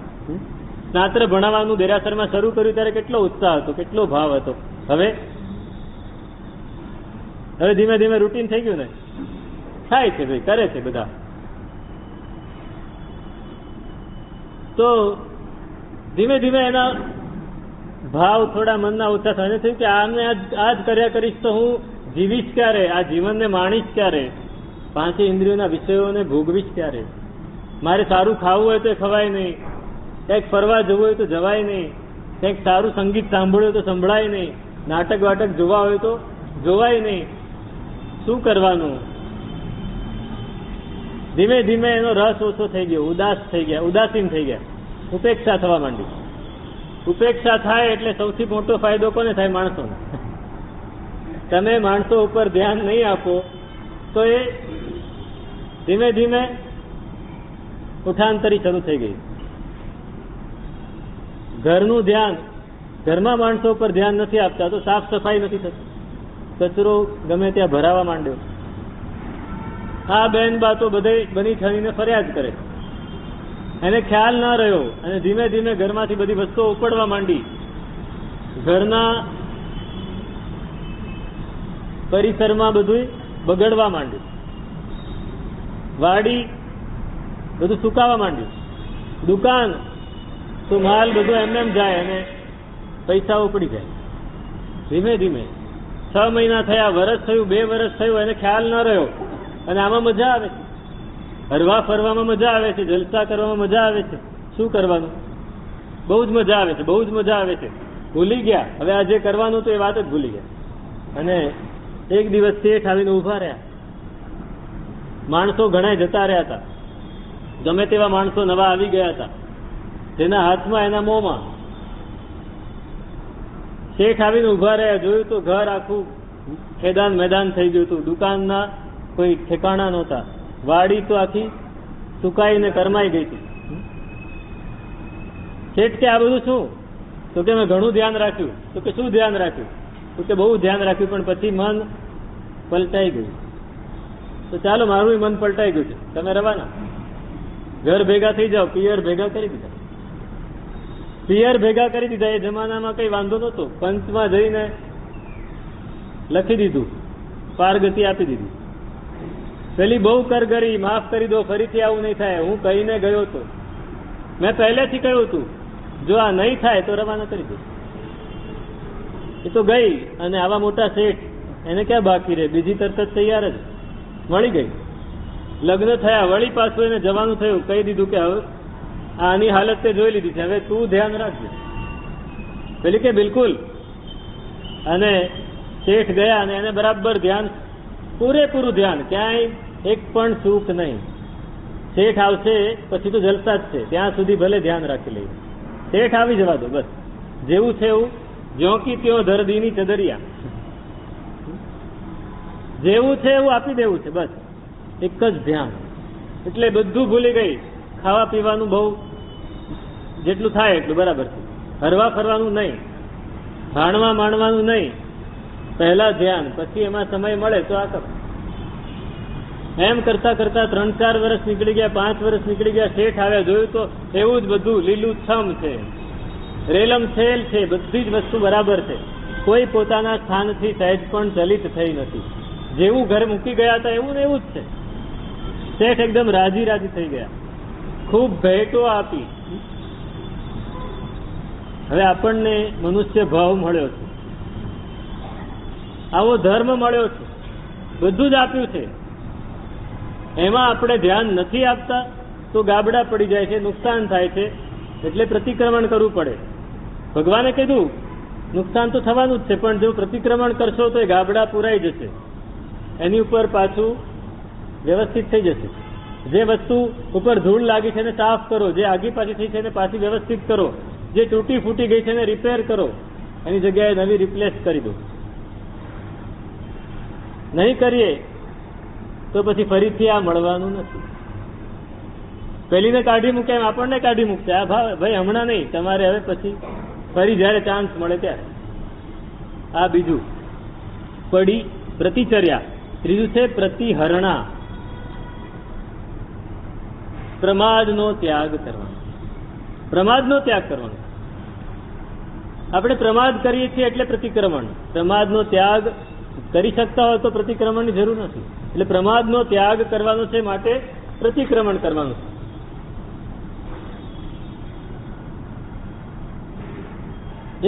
સ્નાત્ર ભણાવવાનું દેરાસરમાં શરૂ કર્યું ત્યારે કેટલો ઉત્સાહ હતો, કેટલો ભાવ હતો. હવે ધીમે ધીમે રૂટીન થઈ ગયું ને, થાય છે ભાઈ, કરે છે બધા. તો ધીમે ધીમે એના ભાવ થોડા મનના ઓછા થાય. થયું કે આને આજ કર્યા કરીશ તો હું જીવીશ ક્યારે, આ જીવનને માણીશ ક્યારે, 5 ઇન્દ્રિયોના વિષયોને ભોગવીશ ક્યારે. મારે સારું ખાવું હોય તો એ ખવાય નહીં, કંઈક ફરવા જવું હોય તો જવાય નહીં, કંઈક સારું સંગીત સાંભળવું હોય તો સંભળાય નહીં, નાટક વાટક જોવા હોય તો જોવાય નહીં. શું કરવાનું? ધીમે ધીમે એનો રસ ઓછો થઈ ગયો, ઉદાસીન થઈ ગયા, ઉપેક્ષા થવા માંડી. ઉપેક્ષા થાય એટલે સૌથી મોટો ફાયદો કોને થાય? માણસોને. તમે માણસો ઉપર ધ્યાન નહીં આપો તો એ ધીમે ધીમે ઉઠાંતરી શરૂ થઈ ગઈ. ઘરનું ધ્યાન, ઘરમાં માણસો ઉપર ધ્યાન નથી આપતા તો સાફ સફાઈ નથી થતી, કચરો ગમે ત્યાં ભરાવા માંડ્યો. આ બેન બા તો બધે બની ઠરીને ફરિયાદ કરે, એને ખ્યાલ ના રહ્યો અને ધીમે ધીમે ઘરમાંથી બધી વસ્તુઓ ઉપડવા માંડી. ઘરના પરિસરમાં બધું બગડવા માંડ્યું. વાડી બધું સુકાવા માંડ્યું. દુકાન તો માલ બધું એમ જાય અને પૈસા ઉપડી જાય. ધીમે ધીમે 6 મહિના થયા, વર્ષ થયું, 2 વર્ષ થયું, એને ખ્યાલ ન રહ્યો. અને આમાં મજા આવે છે, હરવા ફરવામાં મજા આવે છે, જલસા કરવામાં મજા આવે છે. શું કરવાનું? બહુ જ મજા આવે છે, બહુ જ મજા આવે છે. ભૂલી ગયા, હવે આ જે કરવાનું હતું એ વાત જ ભૂલી ગયા. અને એક દિવસ શેઠ આવીને ઉભા રહ્યા. માણસો ઘણા જતા રહ્યા હતા, ગમે તેવા માણસો નવા આવી ગયા હતા, જેના હાથમાં એના મોંમાં. શેઠ આવીને ઉભા રહ્યા, જોયું તો ઘર આખું ખેદાન મેદાન થઈ ગયું હતું. દુકાનના કોઈ ઠેકાણા નહોતા. વાડી તો આખી સુકાઈને કરમાઈ ગઈ હતી. શેઠ કે આ બધું શું? તો કે મેં ઘણું ધ્યાન રાખ્યું. તો કે શું ધ્યાન રાખ્યું? તો કે બહુ ધ્યાન રાખ્યું, પણ પછી મન પલટાઈ ગયું. તો ચાલો, મારું મન પલટાઈ ગયું છે, તમે રવાના. ઘર ભેગા થઈ જાઓ. પિયર ભેગા કરી દીધા. પિયર ભેગા કરી દીધા. એ જમાનામાં કઈ વાંધો નહોતો. પંચમાં જઈને લખી દીધું, પારગતિ આપી દીધી. પેલી બહુ કરગરી, માફ કરી દો, ફરીથી આવું નહીં થાય. હું કહીને ગયો હતો, મેં પહેલેથી કહ્યું હતું, જો આ નહીં થાય તો રવાના કરી દો. એ તો ગઈ. અને આવા મોટા શેઠ, એને ક્યાં બાકી રહે? બીજી તરત જ તૈયાર જ મળી ગઈ. લગ્ન થયા, વળી પાછું એને જવાનું થયું. કહી દીધું કે હવે આની હાલત તે જોઈ લીધી છે, હવે તું ધ્યાન રાખજે. પેલી કે બિલકુલ. અને શેઠ ગયા અને એને બરાબર ધ્યાન, પૂરેપૂરું ધ્યાન, ક્યાંય એક પણ સુખ નહીં. શેઠ આવશે પછી તો જલસા જ છે, ત્યાં સુધી ભલે ધ્યાન રાખી લઈએ. શેઠ આવી જવા દો, બસ. જેવું છે એવું, જ્યો કી ત્યો દર્દીની ચદરિયા. જેવું છે એવું આપી દેવું છે, બસ. એક જ ધ્યાન. એટલે બધું ભૂલી ગઈ. ખાવા પીવાનું બહુ, જેટલું થાય એટલું બરાબર છે. હરવા ફરવાનું નહીં, ભાણવા માણવાનું નહીં. પહેલા ધ્યાન, પછી એમાં સમય મળે તો આ કરો. એમ કરતા કરતા 3-4 વર્ષ નીકળી ગયા, 5 વર્ષ નીકળી ગયા. શેઠ આવ્યા, જોયું તો એવું જ બધું લીલું છમ છે, રેલમ છેલ છે, બધી જ વસ્તુ બરાબર છે. કોઈ પોતાના સ્થાનથી સહેજ પણ ચલિત થઈ નથી. જેવું ઘરે મૂકી ગયા હતા એવું ને એવું જ છે. શેઠ એકદમ રાજી રાજી થઈ ગયા. ખૂબ ભેટો આપી. હવે આપણને મનુષ્ય ભાવ મળ્યો છે, આવો ધર્મ મળ્યો છે, બધું જ આપ્યું છે. એમાં આપણે ધ્યાન નથી આપતા તો ગાબડા પડી જાય છે, નુકસાન થાય છે. એટલે પ્રતિક્રમણ કરવું પડે. ભગવાને કીધું નુકસાન તો થવાનું જ છે, પણ જો પ્રતિક્રમણ કરશો તો એ ગાબડા પુરાઈ જશે, એની ઉપર પાછું વ્યવસ્થિત થઈ જશે. જે વસ્તુ ઉપર ધૂળ લાગી છે એને સાફ કરો, જે આગી પાછી થઈ છે એને પાછી વ્યવસ્થિત કરો, જે તૂટી ફૂટી ગઈ છે એને રિપેર કરો, એની જગ્યાએ નવી રિપ્લેસ કરી દો. નહીં કરીએ તો પછી ફરીથી આ મળવાનું નથી. પેલીને કાઢી મૂકે એમ આપણને કાઢી મૂકશે. આ ભાઈ હમણાં નહીં, તમારે હવે પછી ફરી જયારે ચાન્સ મળે ત્યારે. આ બીજું પડી પ્રતિચર્યા. ત્રીજું છે પ્રતિહરણા. પ્રમાદનો ત્યાગ કરવાનો. પ્રમાદનો ત્યાગ કરવાનો. આપણે પ્રમાદ કરીએ છીએ એટલે પ્રતિક્રમણ. પ્રમાદનો ત્યાગ કરી શકતા હોય તો પ્રતિક્રમણની જરૂર નથી. એટલે પ્રમાદનો ત્યાગ કરવાનો છે, માટે પ્રતિક્રમણ કરવાનું છે.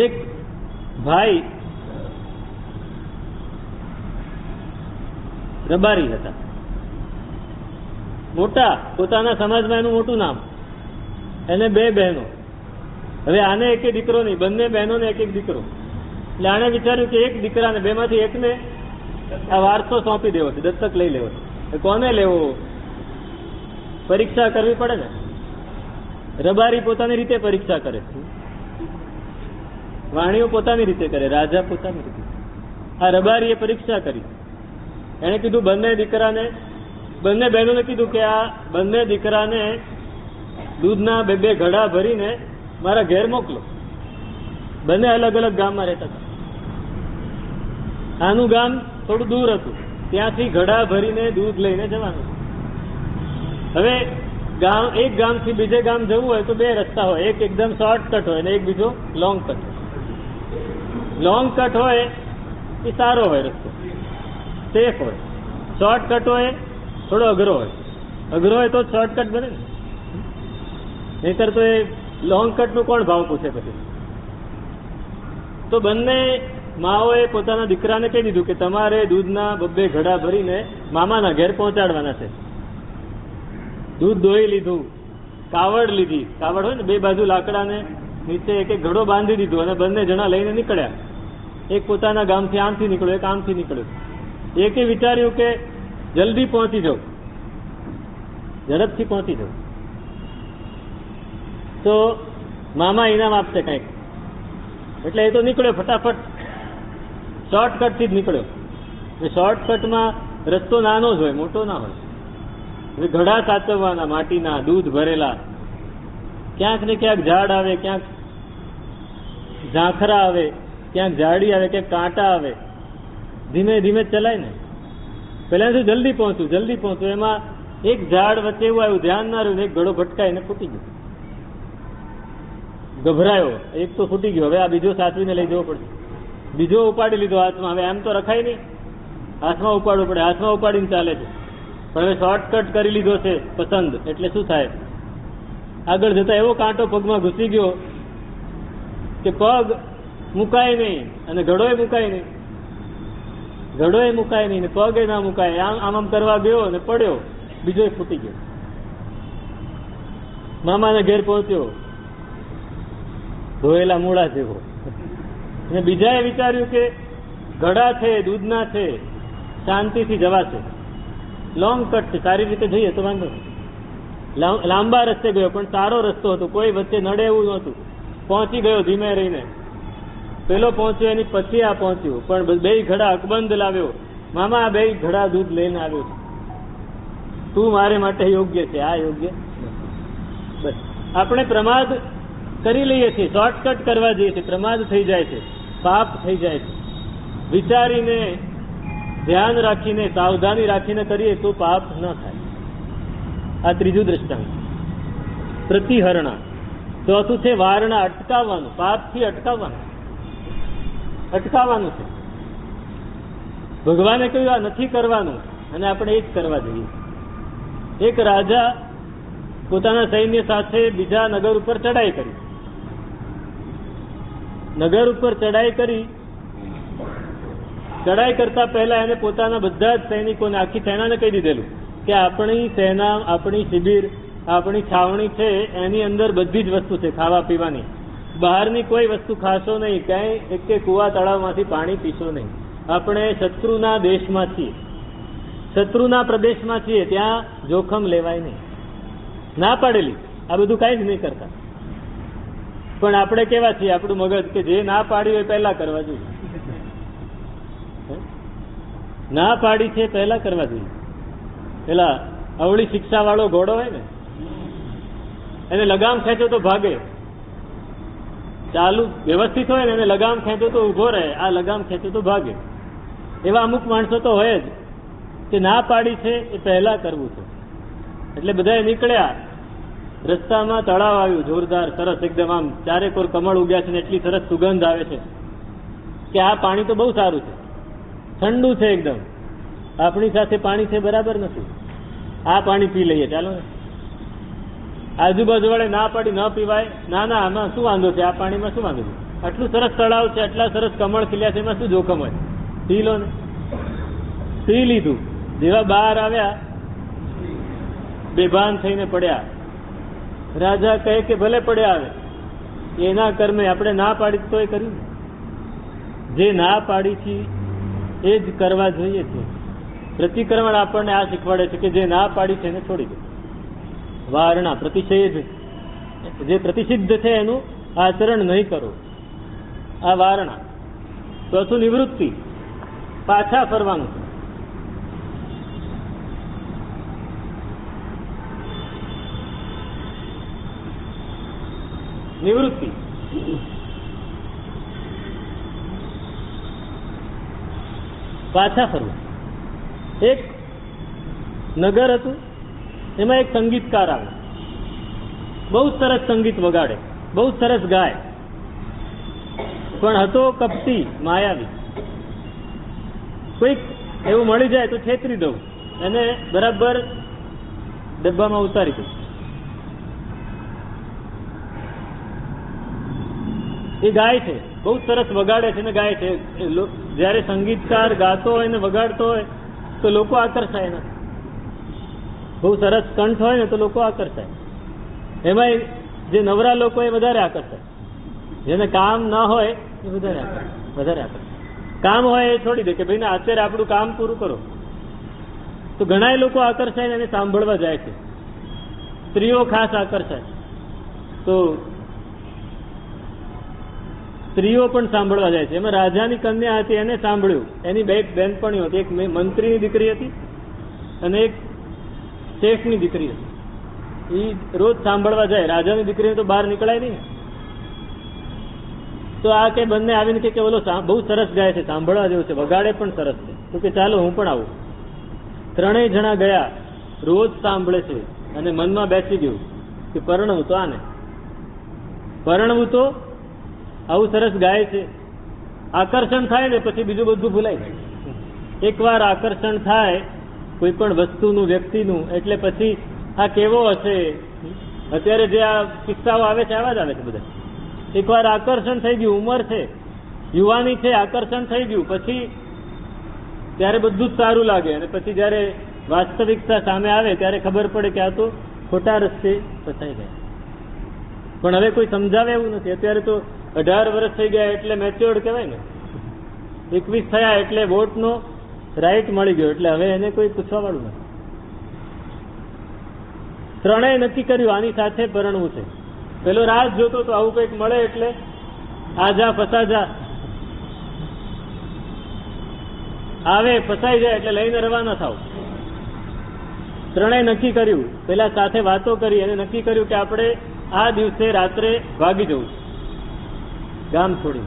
એક ભાઈ રબારી હતા, મોટા, પોતાના સમાજમાં એનું મોટું નામ. એને 2 બહેનો. હવે આને એક દીકરો નહીં, બંને બહેનોને એક દીકરો. એટલે આને વિચાર્યું કે એક દીકરાને, 2 માંથી એકને આ વારસો સોંપી દેવો છે, દત્તક લઈ લેવો છે. કોને લેવો? પરીક્ષા કરવી પડે ને. રબારી પોતાની રીતે પરીક્ષા કરે, વાણીઓ પોતાની રીતે કરે, રાજા પોતાની રીતે. આ રબારીએ પરીક્ષા કરી. એને કીધું બંને બહેનોને કીધું કે આ બંને દીકરાને દૂધના 2 ઘડા ભરીને મારા ઘેર મોકલો. બંને અલગ અલગ ગામમાં રહેતા હતા. આનું ગામ થોડું દૂર હતું, ત્યાંથી ઘડા ભરીને દૂધ લઈને જવાનું. હવે એક ગામથી બીજે ગામ જવું હોય તો 2 રસ્તા હોય. એક એકદમ શોર્ટકટ હોય અને એક બીજો લોંગ કટ. લોંગ કટ હોય એ સારો હોય, રસ્તો સેફ હોય. શોર્ટકટ હોય થોડો અઘરો હોય. અઘરો હોય તો શોર્ટકટ બને ને. નહીતર તો એ લોંગ કટનું કોણ ભાવ પૂછે પછી. તો બંને માઓએ પોતાના દીકરાને કહી દીધું કે તમારે દૂધના બબ્બે ઘડા ભરીને મામાના ઘેર પહોંચાડવાના છે. દૂધ દોઈ લીધું, કાવડ લીધી, કાવડ હોય ને બે બાજુ લાકડાને નીચે એક એક ઘડો બાંધી દીધો અને બંને જણા લઈને નીકળ્યા. એક પોતાના ગામથી આમથી નીકળ્યો, એક આમથી નીકળ્યો. એકે વિચાર્યું કે જલ્દી પહોંચી જાઉં, ઝડપથી પહોંચી જાઉં તો મામા ઇનામ આપશે કંઈક. એટલે એ તો નીકળ્યો ફટાફટ, શોર્ટકટથી જ નીકળ્યો. શોર્ટકટમાં રસ્તો નાનો જ હોય, મોટો ના હોય. ઘડા સાચવવાના માટીના, દૂધ ભરેલા, ક્યાંક ને ક્યાંક ઝાડ આવે, ક્યાંક ઝાંખરા આવે, ક્યાંક ઝાડી આવે, ક્યાંક કાંટા આવે. ધીમે ધીમે ચલાય ને. પેલા શું જલ્દી પહોંચું, એમાં એક ઝાડ વચ્ચે એવું આવ્યું, ધ્યાન ના રહ્યું, એક ઘડો ભટકાઈને ફૂટી ગયો. ગભરાયો, એક તો ફૂટી ગયો, હવે આ બીજો સાચવીને લઈ જવો પડશે. બીજો ઉપાડી લીધો હાથમાં. હવે એમ તો રખાય નહીં, હાથમાં ઉપાડવો પડે. હાથમાં ઉપાડીને ચાલે છે, પણ હવે શોર્ટકટ કરી લીધો છે પસંદ. એટલે શું થાય, આગળ જતા એવો કાંટો પગમાં ઘૂસી ગયો કે પગ મુકાય નહીં અને ઘડોય મુકાય નહીં, ને પગે ના મુકાય. આમ આમ કરવા ગયો અને પડ્યો, બીજો ફૂટી ગયો. મામાના ઘેર પહોંચ્યો ધોયેલા મૂળા જેવો. અને બીજાએ વિચાર્યું કે ઘડા છે, દૂધના છે, શાંતિથી જવાશે, લોંગ કટ છે, સારી રીતે જઈએ તો વાંધો નહીં. લાંબા રસ્તે ગયો, પણ સારો રસ્તો હતો, કોઈ વચ્ચે નડે એવું નહોતું. પહોંચી ગયો ધીમે રહીને. પેલો પહોંચ્યો, એની પછી આ પહોંચ્યું, પણ બે ઘડા અકબંધ લાવ્યો. મામા આ બે ઘડા દૂધ લઈને આવ્યો છે, તું મારે માટે યોગ્ય છે, આ યોગ્ય. બસ આપણે પ્રમાદ કરી લઈએ છીએ, શોર્ટકટ કરવા જઈએ છીએ, પ્રમાદ થઈ જાય છે, પાપ થઈ જાય છે. વિચારીને, ધ્યાન રાખીને, સાવધાની રાખીને કરીએ તો પાપ ન થાય. આ ત્રીજું દ્રષ્ટાંત. પ્રતિહરણા. ચોથું છે વારણા, અટકાવવાનું. પાપથી અટકાવવાનું છે. ભગવાને કહ્યું આ નથી કરવાનું અને આપણે એ જ કરવા જોઈએ. એક રાજા પોતાના સૈન્ય સાથે બીજા નગર ઉપર ચડાઈ કરી. ચડાઈ કરતા પહેલા એને પોતાના બધા જ સૈનિકોને, આખી સેનાને કહી દીધેલું કે આપણી સેના, આપણી શિબિર, આપણી છાવણી છે, એની અંદર બધી જ વસ્તુ છે ખાવા પીવાની. બહારની કોઈ વસ્તુ ખાશો નહીં, ક્યાંય એક કુવા તળાવમાંથી પાણી પીશો નહીં. આપણે શત્રુના દેશમાં છીએ, શત્રુના પ્રદેશમાં છીએ, ત્યાં જોખમ લેવાય નહીં. ના પાડેલી, આ બધું કાંઈ જ નહીં કરતા. પણ આપણે કેવા છીએ, આપણું મગજ કે જે ના પાડી હોય પહેલા કરવા જોઈએ. ના પાડી છે પહેલા કરવા જોઈએ. પેલા અવળી શિક્ષા વાળો ઘોડો હોય ને, એને લગામ ખેંચો તો ભાગે. ચાલુ વ્યવસ્થિત હોય ને એને લગામ ખેંચો તો ઉભો રહે, આ લગામ ખેંચો તો ભાગે. એવા અમુક માણસો તો હોય જ કે ના પાડી છે એ પહેલા કરવું છે. એટલે બધા નીકળ્યા. રસ્તામાં તળાવ આવ્યું, જોરદાર, સરસ, એકદમ આમ ચારેકોર કમળ ઉગ્યા છે ને એટલી સરસ સુગંધ આવે છે કે આ પાણી તો બહુ સારું છે, ઠંડુ છે એકદમ. આપણી સાથે પાણી છે બરાબર નથી, આ પાણી પી લઈએ, ચાલો ને. આજુબાજુ વાળે ના પાડી, ન પીવાય. ના, આમાં શું વાંધો છે, આ પાણીમાં શું વાંધો છે, આટલું સરસ તળાવ છે, આટલા સરસ કમળ ખીલ્યા છે, એમાં શું જોખમ હોય, પી લો ને. પી લીધું. જેવા બહાર આવ્યા, બેભાન થઈને પડ્યા. રાજા કહે કે ભલે પડ્યા આવે, એના કર્મે, આપણે ના પાડી તો એ કર્યું. જે ના પાડી છે એ જ કરવા જોઈએ છે. પ્રતિક્રમણ આપણને આ શીખવાડે છે કે જે ના પાડી છે એને છોડી દે. વારણા, પ્રતિષેધ, જે પ્રતિષિદ્ધ છે એનું આચરણ નહીં કરો, આ વારણા. ચોથું નિવૃત્તિ, પાછા ફરવાનું. નિવૃત્તિ. પાછા ફરવું. એક નગર હતું, એમાં એક સંગીતકાર આવે, બહુ સરસ સંગીત વગાડે, બહુ સરસ ગાય, પણ હતો કપટી, માયાવી. કોઈક એવું મળી જાય તો છેતરી દઉં, એને બરાબર ડબ્બામાં ઉતારી દઉં. એ ગાય છે, બહુ સરસ વગાડે છે ને ગાય છે. જયારે સંગીતકાર ગાતો હોય ને વગાડતો હોય તો લોકો આકર્ષાય ને, બહુ સરસ કંઠ હોય ને તો લોકો આકર્ષાય. એમાં જે નવરા લોકો એ વધારે આકર્ષાય, જેને કામ ના હોય એ વધારે આકર્ષાય. કામ હોય એ છોડી દે કે ભાઈ અત્યારે આપણું કામ પૂરું કરો, તો ઘણા લોકો આકર્ષાય એને સાંભળવા જાય છે. સ્ત્રીઓ ખાસ આકર્ષાય, તો સ્ત્રીઓ પણ સાંભળવા જાય છે. એમાં રાજાની કન્યા હતી, એને સાંભળ્યું. એની બે બહેનપણીઓ હતી, એક મંત્રીની દીકરી હતી અને એક શેઠની દીકરી હતી. એ રોજ સાંભળવા જાય. રાજાની દીકરીને તો બહાર નીકળાય નહીં. તો આ કે બંને આવીને કે ઓલો બહુ સરસ ગાય છે, સાંભળવા જેવું છે, વગાડે પણ સરસ છે, તો કે ચાલો હું પણ આવું. ત્રણેય જણા ગયા, રોજ સાંભળે છે અને મનમાં બેસી ગયું કે પરણવું તો આને, પરણવું તો આવું સરસ ગાય છે. આકર્ષણ થાય ને પછી બીજું બધું ભૂલાઈ જાય. એકવાર આકર્ષણ થાય કોઈ પણ વસ્તુનું, વ્યક્તિનું, એટલે પછી આ કેવો હશે. અત્યારે જે આ કિસ્સાઓ આવે છે આવા જ આવે છે બધા. એકવાર આકર્ષણ થઈ ગયું, ઉંમર છે, યુવાની છે, આકર્ષણ થઈ ગયું, પછી ત્યારે બધું જ સારું લાગે અને પછી જયારે વાસ્તવિકતા સામે આવે ત્યારે ખબર પડે કે આ તો ખોટા રસ્તે ફસાઈ ગયા. પણ હવે કોઈ સમજાવે એવું નથી. અત્યારે તો 18 વર્ષ થઈ ગયા એટલે મેચ્યોર્ડ કહેવાય ને, 21 થયા એટલે વોટનો રાઈટ મળી ગયો, એટલે હવે એને કોઈ પૂછવા વાળું નથી. ત્રણેય નક્કી કર્યું આની સાથે પરણવું છે. પેલો રાજ જોતો તો આવું કંઈક મળે એટલે આજા ફસાજા આવે, ફસાઈ જાય એટલે લઈને રવાના થાવ. ત્રણેય નક્કી કર્યું, પેલા સાથે વાતો કરી અને નક્કી કર્યું કે આપણે આ દિવસે રાત્રે ભાગી જવું છે ગામ છોડી.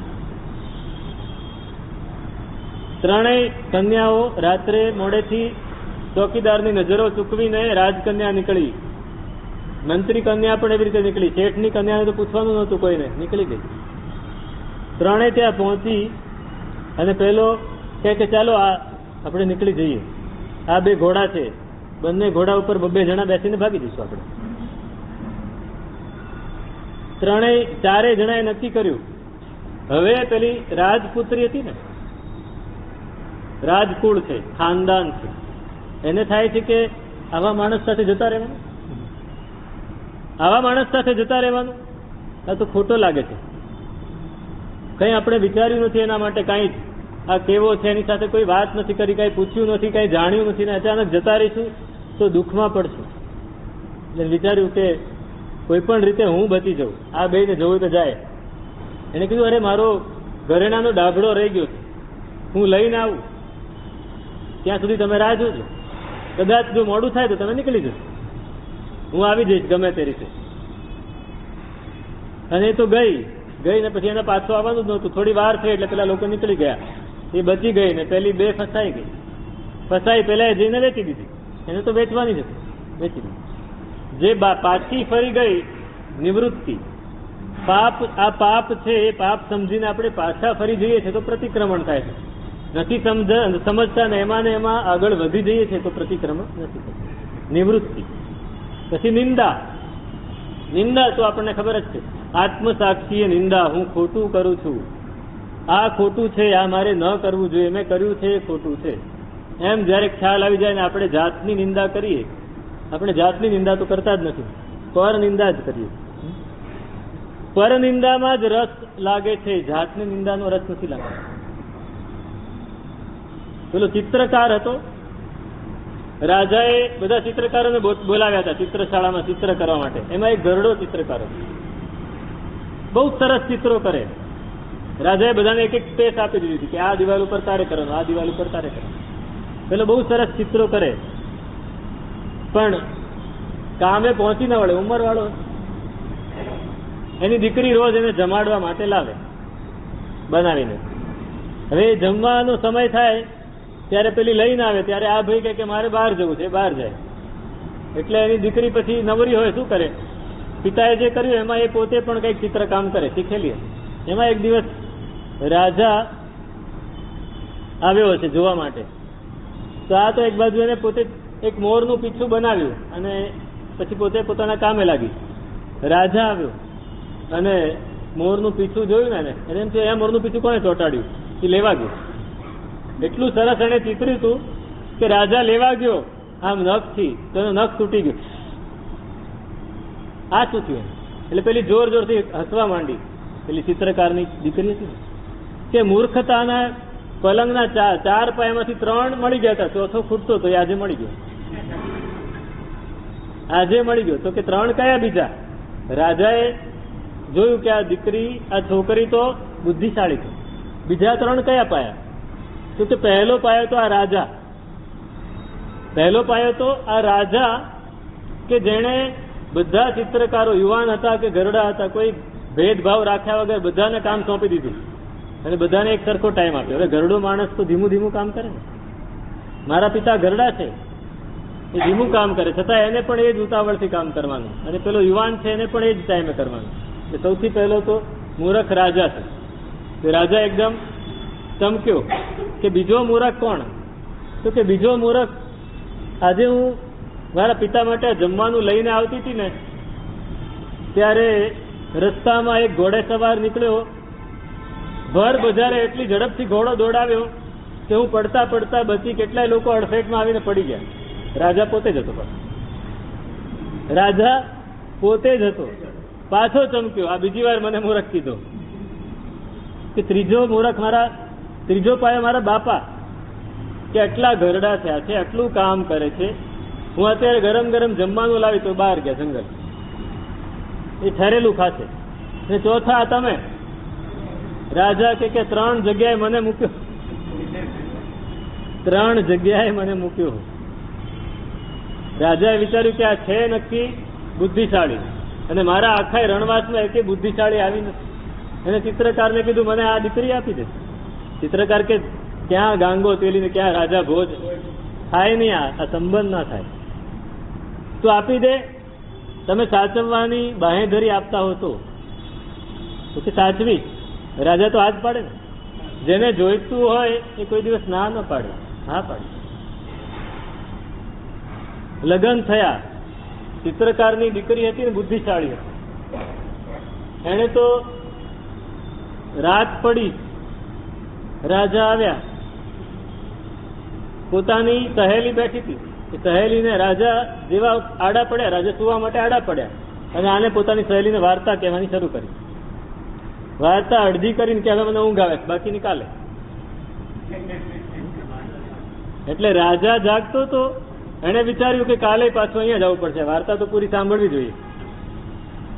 ત્રણેય કન્યાઓ રાત્રે મોડેથી ચોકીદારની નજરો ચૂકવીને રાજકન્યા નીકળી. મંત્રી કન્યા પણ એવી રીતે નીકળી. શેઠની કન્યાને તો પૂછવાનું નહોતું કોઈને, નીકળી ગઈ. ત્રણેય ત્યાં પહોંચી અને પેલો કહે કે ચાલો આપણે નીકળી જઈએ. આ બે ઘોડા છે, બંને ઘોડા ઉપર 2 જણા બેસીને ભાગી જઈશું આપણે. ચારેય જણાએ નક્કી કર્યું. હવે પેલી રાજપુત્રી હતી ને, રાજકુળ છે, ખાનદાન છે, એને થાય છે કે આવા માણસ સાથે જતા રહેવાનું, આવા માણસ સાથે જતા રહેવાનું આ તો ખોટો લાગે છે. કંઈ આપણે વિચાર્યું નથી એના માટે, કાંઈ આ કેવો છે એની સાથે કોઈ વાત નથી કરી, કાંઈ પૂછ્યું નથી, કાંઈ જાણ્યું નથી, ને અચાનક જતા રહીશું તો દુઃખમાં પડશું. એટલે વિચાર્યું કે કોઈ પણ રીતે હું બચી જાઉં, આ બેને જવું તો જાય. એને કીધું અરે મારો ઘરેણાનો ડાઘડો રહી ગયો છે, હું લઈને આવું, ત્યાં સુધી તમે રાહ જોજો, કદાચ જો મોડું થાય તો તમે નીકળી જશો, હું આવી જઈશ ગમે તે રીતે. અને એ તો ગઈ ને પછી એને પાછું આવવાનું જ નહોતું. થોડી વાર થઈ એટલે પેલા લોકો નીકળી ગયા, એ બચી ગઈ ને પેલી બે ફસાઈ ગઈ. ફસાઈ પેલા જઈને વેચી દીધી, એને તો વેચવાની જ હતી, વેચી દીધી. જે પાછી ફરી ગઈ નિવૃત્તિ, પાપ, આ પાપ છે એ પાપ સમજીને આપણે પાછા ફરી જઈએ છીએ તો પ્રતિક્રમણ થાય છે. નથી સમજતા ને એમાં આગળ વધી જઈએ છીએ તો પ્રતિક્રમણ નથી થતું. નિવૃત્તિ. પછી નિંદા તો આપણને ખબર જ છે, આત્મસાક્ષીએ નિંદા, હું ખોટું કરું છું, આ ખોટું છે, આ મારે ન કરવું જોઈએ, મેં કર્યું છે એ ખોટું છે, એમ જયારે ખ્યાલ આવી જાય ને આપણે જાતની નિંદા કરીએ. આપણે જાતની નિંદા તો કરતા જ નથી, પર નિંદા જ કરીએ. પર નિંદામાં જ રસ લાગે છે, જાતની નિંદાનો રસ નથી લાગતો. પેલો ચિત્રકાર હતો, રાજાએ બધા ચિત્રકારોને બોલાવ્યા હતા ચિત્રશાળામાં ચિત્ર કરવા માટે. એમાં એક ઘરડો ચિત્રકાર હતો, બહુ સરસ ચિત્રો કરે. રાજાએ બધાને એક સ્પેસ આપી દીધી હતી કે આ દિવાલ ઉપર તારે કરવાનું, આ દિવાલ ઉપર તારે કરવાનું. પેલો બહુ સરસ ચિત્રો કરે, પણ કામે પહોંચી ના વળે, ઉંમર વાળો. એની દીકરી રોજ એને જમાડવા માટે લાવે બનાવીને. હવે જમવાનો સમય થાય ત્યારે પેલી લઈને આવે, ત્યારે આ ભાઈ કહે કે મારે બહાર જવું છે, બહાર જાય. એટલે એની દીકરી પછી નવરી હોય શું કરે, પિતાએ જે કર્યું એમાં એ પોતે પણ કંઈક ચિત્રકામ કરે, શીખેલી. એમાં એક દિવસ રાજા આવ્યો હશે જોવા માટે. તો આ તો એક બાજુ એને પોતે એક મોરનું પીછું બનાવ્યું અને પછી પોતે પોતાના કામે લાગી. રાજા આવ્યો અને મોરનું પીછું જોયું ને એને એમ થયું, મોરનું પીછું કોને ચોંટાડ્યું? એ લેવા ગયો. એટલું સરસ એને ચિતર્યું હતું કે રાજા લેવા ગયો આમ નખથી, તો એનો નખ તૂટી ગયો. આ શું થયું? એટલે પેલી જોર જોરથી હસવા માંડી. પેલી ચિત્રકારની દીકરી હતી કે મૂર્ખતાના પલંગના ચાર પાયામાંથી 3 મળી ગયા હતા, ચોથો ખૂટતો તો આજે મળી ગયો. આજે મળી ગયો તો કે 3 કયા બીજા? રાજાએ જોયું કે આ દીકરી, આ છોકરી તો બુદ્ધિશાળી છે. બીજા 3 કયા પાયા? તો કે પહેલો પાયો તો આ રાજા, પહેલો પાયો તો આ રાજા કે જેણે બધા ચિત્રકારો યુવાન હતા કે ઘરડા હતા, કોઈ ભેદભાવ રાખ્યા વગર બધાને કામ સોંપી દીધું અને બધાને એક સરખો ટાઈમ આપ્યો. હવે ઘરડો માણસ તો ધીમું ધીમું કામ કરે ને. મારા પિતા ઘરડા છે, એ ધીમું કામ કરે, છતાં એને પણ એ જ ઉતાવળથી કામ કરવાનું, અને પેલો યુવાન છે એને પણ એ જ ટાઈમે કરવાનું. એ સૌથી પહેલો તો મૂરખ રાજા છે. તો રાજા એકદમ ચમક્યો કે બીજો મૂરખ કોણ? તો કે બીજો મૂરખ, આજે હું મારા પિતા માટે જમવાનું લઈને આવતી હતી ને, ત્યારે રસ્તામાં એક ઘોડે સવાર નીકળ્યો, ભર બજારે એટલી ઝડપથી ઘોડો દોડાવ્યો કે હું પડતા પડતા બચી. કેટલાય લોકો અડફેટમાં આવીને પડી ગયા. રાજા પોતે જ હતો, રાજા પોતે જ હતો. પાછો ચમક્યો, આ બીજી વાર મને મૂરખ કીધો. કે ત્રીજો મૂરખ, ત્રીજો પાયો મારા બાપા, કે આટલા ઘરડા થયા છે, આટલું કામ કરે છે, હું અત્યારે ગરમ ગરમ જમવાનું લાવી તો બહાર ગયા જંગલ, એ ઠરેલું ખાશે. અને ચોથા તમે રાજા કે 3 જગ્યાએ મને મૂક્યો, 3 જગ્યાએ મને મૂક્યો. રાજાએ વિચાર્યું કે આ છે નક્કી બુદ્ધિશાળી, અને મારા આખા રણવાસમાં એકે બુદ્ધિશાળી આવી નથી. એને ચિત્રકારને કીધું મને આ દીકરી આપી દે. ચિત્રકાર કે ક્યાં ગાંગો તેલી ને ક્યાં રાજા ભોજ, થાય નહીં, આ સંબંધ ના થાય. તો આપી દે, તમે સાચવવાની બાહેધરી આપતા હો તો કે સાચવી. રાજા તો હાથ પાડે ને, જેને જોઈતું હોય એ કોઈ દિવસ ના ન પાડે, હા પાડે. લગ્ન થયા, ચિત્રકારની દીકરી હતી ને બુદ્ધિશાળી હતી. એને તો રાત પડી, રાજા આવ્યા, પોતાની સહેલી બેઠી હતી, એ સહેલીને રાજા જેવા આડા પડ્યા, રાજા સુવા માટે આડા પડ્યા, અને આને પોતાની સહેલીને વાર્તા કહેવાની શરૂ કરી. વાર્તા અડધી કરીને કે હવે મને ઊંઘ આવે, બાકી નિકાલે. એટલે રાજા જાગતો તો એને વિચાર્યું કે કાલે પાછો અહીંયા જવું પડશે, વાર્તા તો પૂરી સાંભળવી જોઈએ.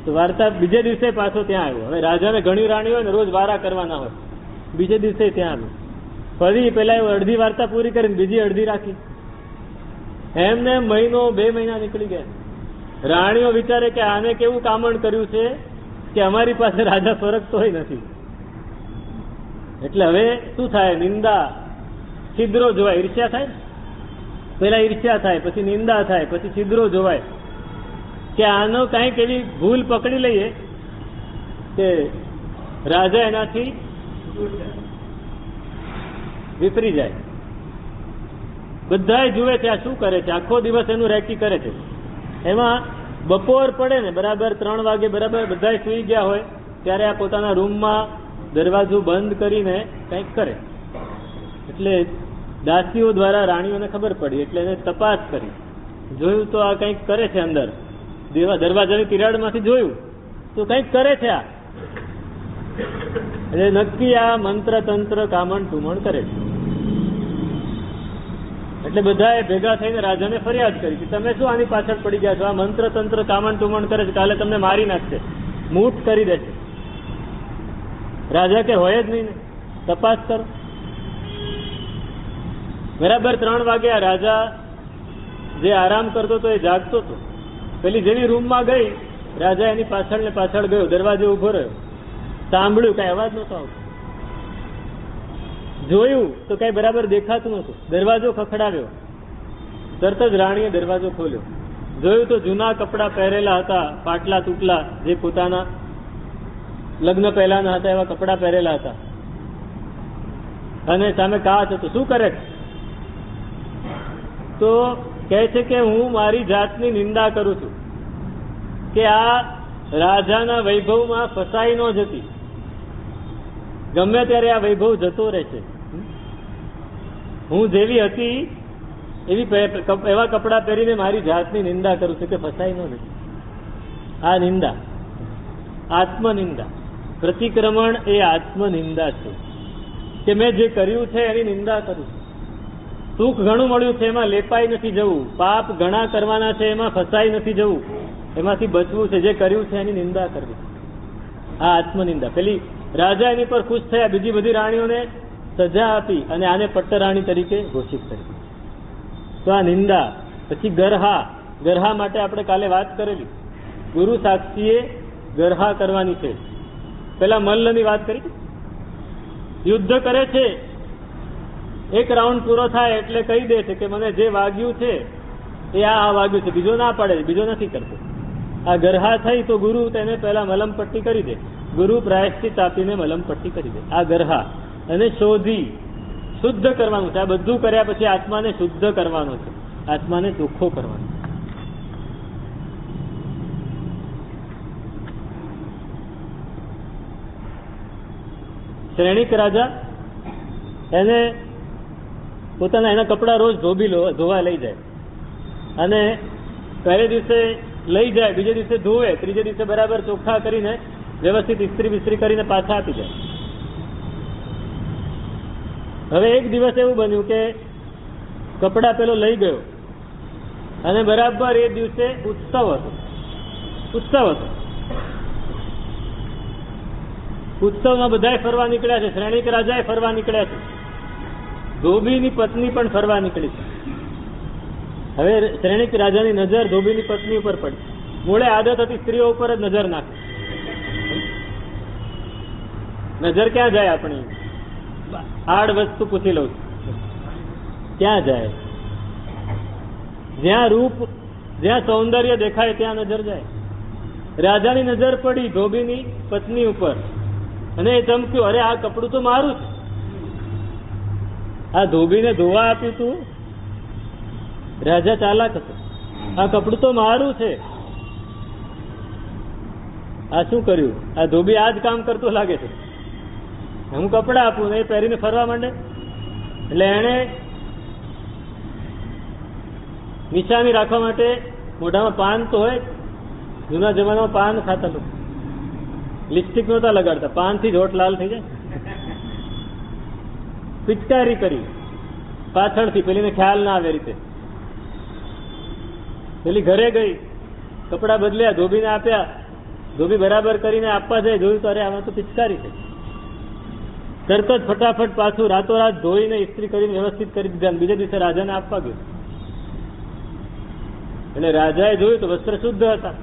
તો વાર્તા બીજે દિવસે પાછો ત્યાં આવ્યો. હવે રાજાને ઘણી રાણી હોય ને, રોજ વારા કરવાના હોય, બીજે દિવસે ત્યાં આવ્યો. ફરી પેલા અડધી વાર્તા પૂરી કરીને બીજી અડધી રાખી. એમને મહિનો 2 મહિના નીકળી ગયા. રાણીઓ વિચારે કે આને કેવું કામણ કર્યું છે કે અમારી પાસે રાજા ફરકતો હોય નથી. એટલે હવે શું થાય? નિંદા, છિદ્રો જોવાય, ઈર્ષ્યા થાય. પેલા ઈર્ષ્યા થાય, પછી નિંદા થાય, પછી છિદ્રો જોવાય કે આનો કંઈક એવી ભૂલ પકડી લઈએ કે રાજા એનાથી વિફરી જાય. બધા જુએ છે આ શું કરે છે, આખો દિવસ એનું રેકી કરે છે. એમાં બપોર પડે ને, બરાબર 3 વાગે, બરાબર બધા સુઈ ગયા હોય, ત્યારે આ પોતાના રૂમમાં દરવાજો બંધ કરીને કંઈક કરે. એટલે દાસીઓ દ્વારા રાણીઓને ખબર પડી, એટલે એને તપાસ કરી, જોયું તો આ કંઈક કરે છે અંદર. દરવાજાની તિરાડમાંથી જોયું તો કંઈક કરે છે આ. એટલે નક્કી આ મંત્ર તંત્ર કામણ ટુમણ કરે છે. એટલે બધાએ ભેગા થઈને રાજાને ફરિયાદ કરી કે તમે શું આની પાછળ પડી ગયા છો? આ મંત્ર તંત્ર કામણ ટુમણ કરે છે, કાલે તમને મારી નાખશે, મૂઠ કરી દેશે. રાજા કે હોય જ નહીં ને, તપાસ કરો. બરાબર 3 વાગ્યા, રાજા જે આરામ કરતો હતો એ જાગતો હતો. પેલી જેવી રૂમમાં ગઈ, રાજા એની પાછળ ને પાછળ ગયો, દરવાજે ઉભો રહ્યો, સાંભળ્યું કઈ અવાજ નતો આવતો, જોયું તો કઈ બરાબર દેખાતું નતું. દરવાજો ખખડાવ્યો, તરત જ રાણીએ દરવાજો ખોલ્યો. જોયું તો જૂના કપડા પહેરેલા હતા, પાટલા તૂટલા, જે પોતાના લગ્ન પહેલાના હતા એવા કપડા પહેરેલા હતા, અને સામે કાચ હતો. શું કરે? તો કહે છે કે હું મારી જાતની નિંદા કરું છું કે આ રાજાના વૈભવમાં ફસાઈ ન જતી. ગમે ત્યારે આ વૈભવ જતો રહેશે. હું જેવી હતી એવા કપડાં પહેરીને મારી જાતની નિંદા કરું છું કે ફસાઈ ન જતી. આ નિંદા, આત્મનિંદા. પ્રતિક્રમણ એ આત્મનિંદા છે કે મેં જે કર્યું છે એની નિંદા કરું છું. સુખ ઘણું મળ્યું છે એમાં લેપાઈ નથી જવું. પાપ ઘણા કરવાના છે એમાં ફસાઈ નથી જવું. એમાંથી બચવું છે. જે કર્યું છે એની નિંદા કરવી. આ આત્મનિંદા. પેલી રાજા એની પર ખુશ થયા, બીજી બધી રાણીઓને સજા આપી અને આને પટ્ટરાણી તરીકે ઘોષિત કરી. તો આ નિંદા. પછી ગરહા. ગરહા માટે આપણે કાલે વાત કરેલી. ગુરુ સાક્ષીએ ગરહા કરવાની છે. પેલા મલ્લની વાત કરી. યુદ્ધ કરે છે, એક રાઉન્ડ પૂરો થાય એટલે કહી દે છે કે મને જે વાગ્યું છે એ આ વાગ્યું છે, બીજો ના પાડે, બીજો નથી કરતો. આ ગરહા થઈ તો ગુરુ તેને પહેલા મલમ પટ્ટી કરી દે. ગુરુ પ્રાયશ્ચિત આપીને મલમ પટ્ટી કરી દે. આ ગરહા. અને શોધી, શુદ્ધ કરવાનું છે. આ બધું કર્યા પછી આત્માને શુદ્ધ કરવાનો છે, આત્માને ચોખ્ખો કરવાનો. શ્રેણિક રાજા એને પોતાના એના કપડા રોજ ધોવા લઈ જાય અને પહેલે દિવસે લઈ જાય, બીજે દિવસે ધોવે, ત્રીજે દિવસે બરાબર ચોખ્ખા કરીને વ્યવસ્થિત ઇસ્ત્રી બિસ્ત્રી કરીને પાછા આપી જાય. હવે એક દિવસ એવું બન્યું કે કપડા પેલો લઈ ગયો અને બરાબર એ દિવસે ઉત્સવ હતો. ઉત્સવમાં બધા ફરવા નીકળ્યા છે. શ્રેણિક રાજા ફરવા નીકળ્યા છે. ધોબીની પત્ની પણ ફરવા નીકળી છે. હવે શ્રેણિક રાજાની નજર ધોબીની પત્ની ઉપર પડી. મૂળે આદત હતી સ્ત્રીઓ ઉપર જ નજર નાખે. નજર ક્યાં જાય આપણી? આડ વસ્તુ પૂછી લઉં છું, ક્યાં જાય? જ્યાં રૂપ, જ્યાં સૌંદર્ય દેખાય ત્યાં નજર જાય. રાજાની નજર પડી ધોબીની પત્ની ઉપર અને એ ચમક્યું, અરે આ કપડું તો મારું છે. આ ધોબીને ધોવા આપ્યું તું. રાજા ચાલાક હતો. આ કપડું તો મારું છે. આ શું કર્યું? આ ધોબી આ જ કામ કરતો લાગે છે. હું કપડા આપું ને એ પહેરીને ફરવા માંડે. એટલે એને નિશાની રાખવા માટે મોઢામાં પાન તો હોય. જૂના જમાનામાં પાન ખાતા લોકો. લિપસ્ટિક નહોતા લગાડતા, પાનથી જ હોઠ લાલ થઈ જાય. પિચકારી કરી પાછળથી, પેલીને ખ્યાલ ના આવે રીતે. પેલી ઘરે ગઈ, કપડા બદલ્યા, ધોબીને આપ્યા. ધોબી બરાબર કરીને આપવા જાય, જોયું તો અરે આમાં તો પિચકારી છે. તરત જ ફટાફટ પાછું રાતોરાત ધોઈને ઇસ્ત્રી કરીને વ્યવસ્થિત કરી દીધા. બીજા દિવસે રાજાને આપવા ગયું. એટલે રાજાએ જોયું તો વસ્ત્ર શુદ્ધ હતા.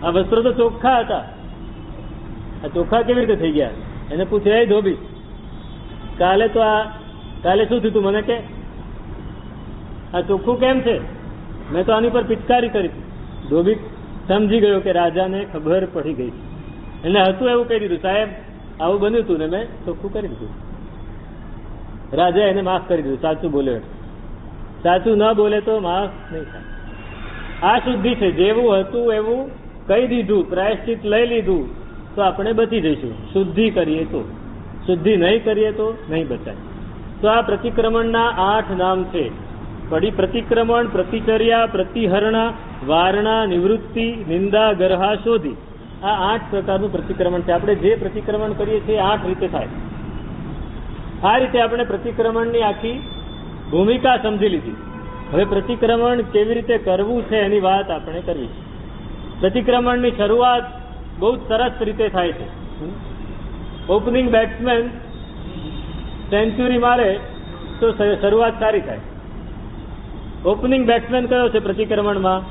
આ વસ્ત્રો તો ચોખ્ખા હતા. આ ચોખ્ખા કેવી રીતે થઈ ગયા? એને પૂછે, એ ધોબી, કાલે શું થયું તું મને કે? આ ચોખ્ખું કેમ છે? મેં તો આની પર પિચકારી કરી હતી. ધોબી સમજી ગયો કે રાજાને ખબર પડી ગઈ. એને હતું એવું કહી દીધું, સાહેબ આવું બન્યું હતું ને મેં ચોખ્ખું કરી દીધું. રાજા એને માફ કરી દીધું. સાચું બોલ્યો. સાચું ન બોલે તો માફ નહીં થાય. આ શુદ્ધિ છે. જેવું હતું એવું કહી દીધું, પ્રાયશ્ચિત લઈ લીધું તો આપણે બચી જઈશું. શુદ્ધિ કરીએ તો. શુદ્ધિ નહીં કરીએ તો નહીં બચાય. તો આ પ્રતિક્રમણના 8 નામ છે. પડી પ્રતિક્રમણ, પ્રતિચર્યા, પ્રતિહરણા, વારણા, નિવૃત્તિ, નિંદા, ગરહા, શોધી. આ 8 પ્રકારનું પ્રતિક્રમણ છે. આપણે જે પ્રતિક્રમણ કરીએ છીએ 8 રીતે થાય. આ રીતે આપણે પ્રતિક્રમણની આખી ભૂમિકા સમજી લીધી. હવે પ્રતિક્રમણ કેવી રીતે કરવું છે એની વાત આપણે કરવી છે. પ્રતિક્રમણની શરૂઆત બહુ સરસ રીતે થાય છે. ઓપનિંગ બેટ્સમેન સેન્ચુરી મારે તો શરૂઆત સારી થાય. ઓપનિંગ બેટ્સમેન કયો છે પ્રતિક્રમણમાં?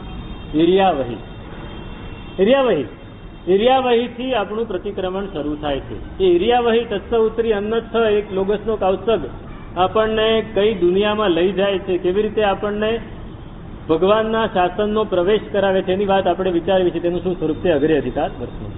ઈર્યાવહીથી આપણું પ્રતિક્રમણ શરૂ થાય છે. એ ઈર્યાવહી તત્વ ઉતરી અન્નથ એક લોગસનો કૌશગ આપણને કઈ દુનિયામાં લઈ જાય છે, કેવી રીતે આપણને ભગવાનના શાસનનો પ્રવેશ કરાવે છે એની વાત આપણે વિચારવી છે. તેનું શું સ્વરૂપ છે? અગ્રે અધિકાર વર્ષનું.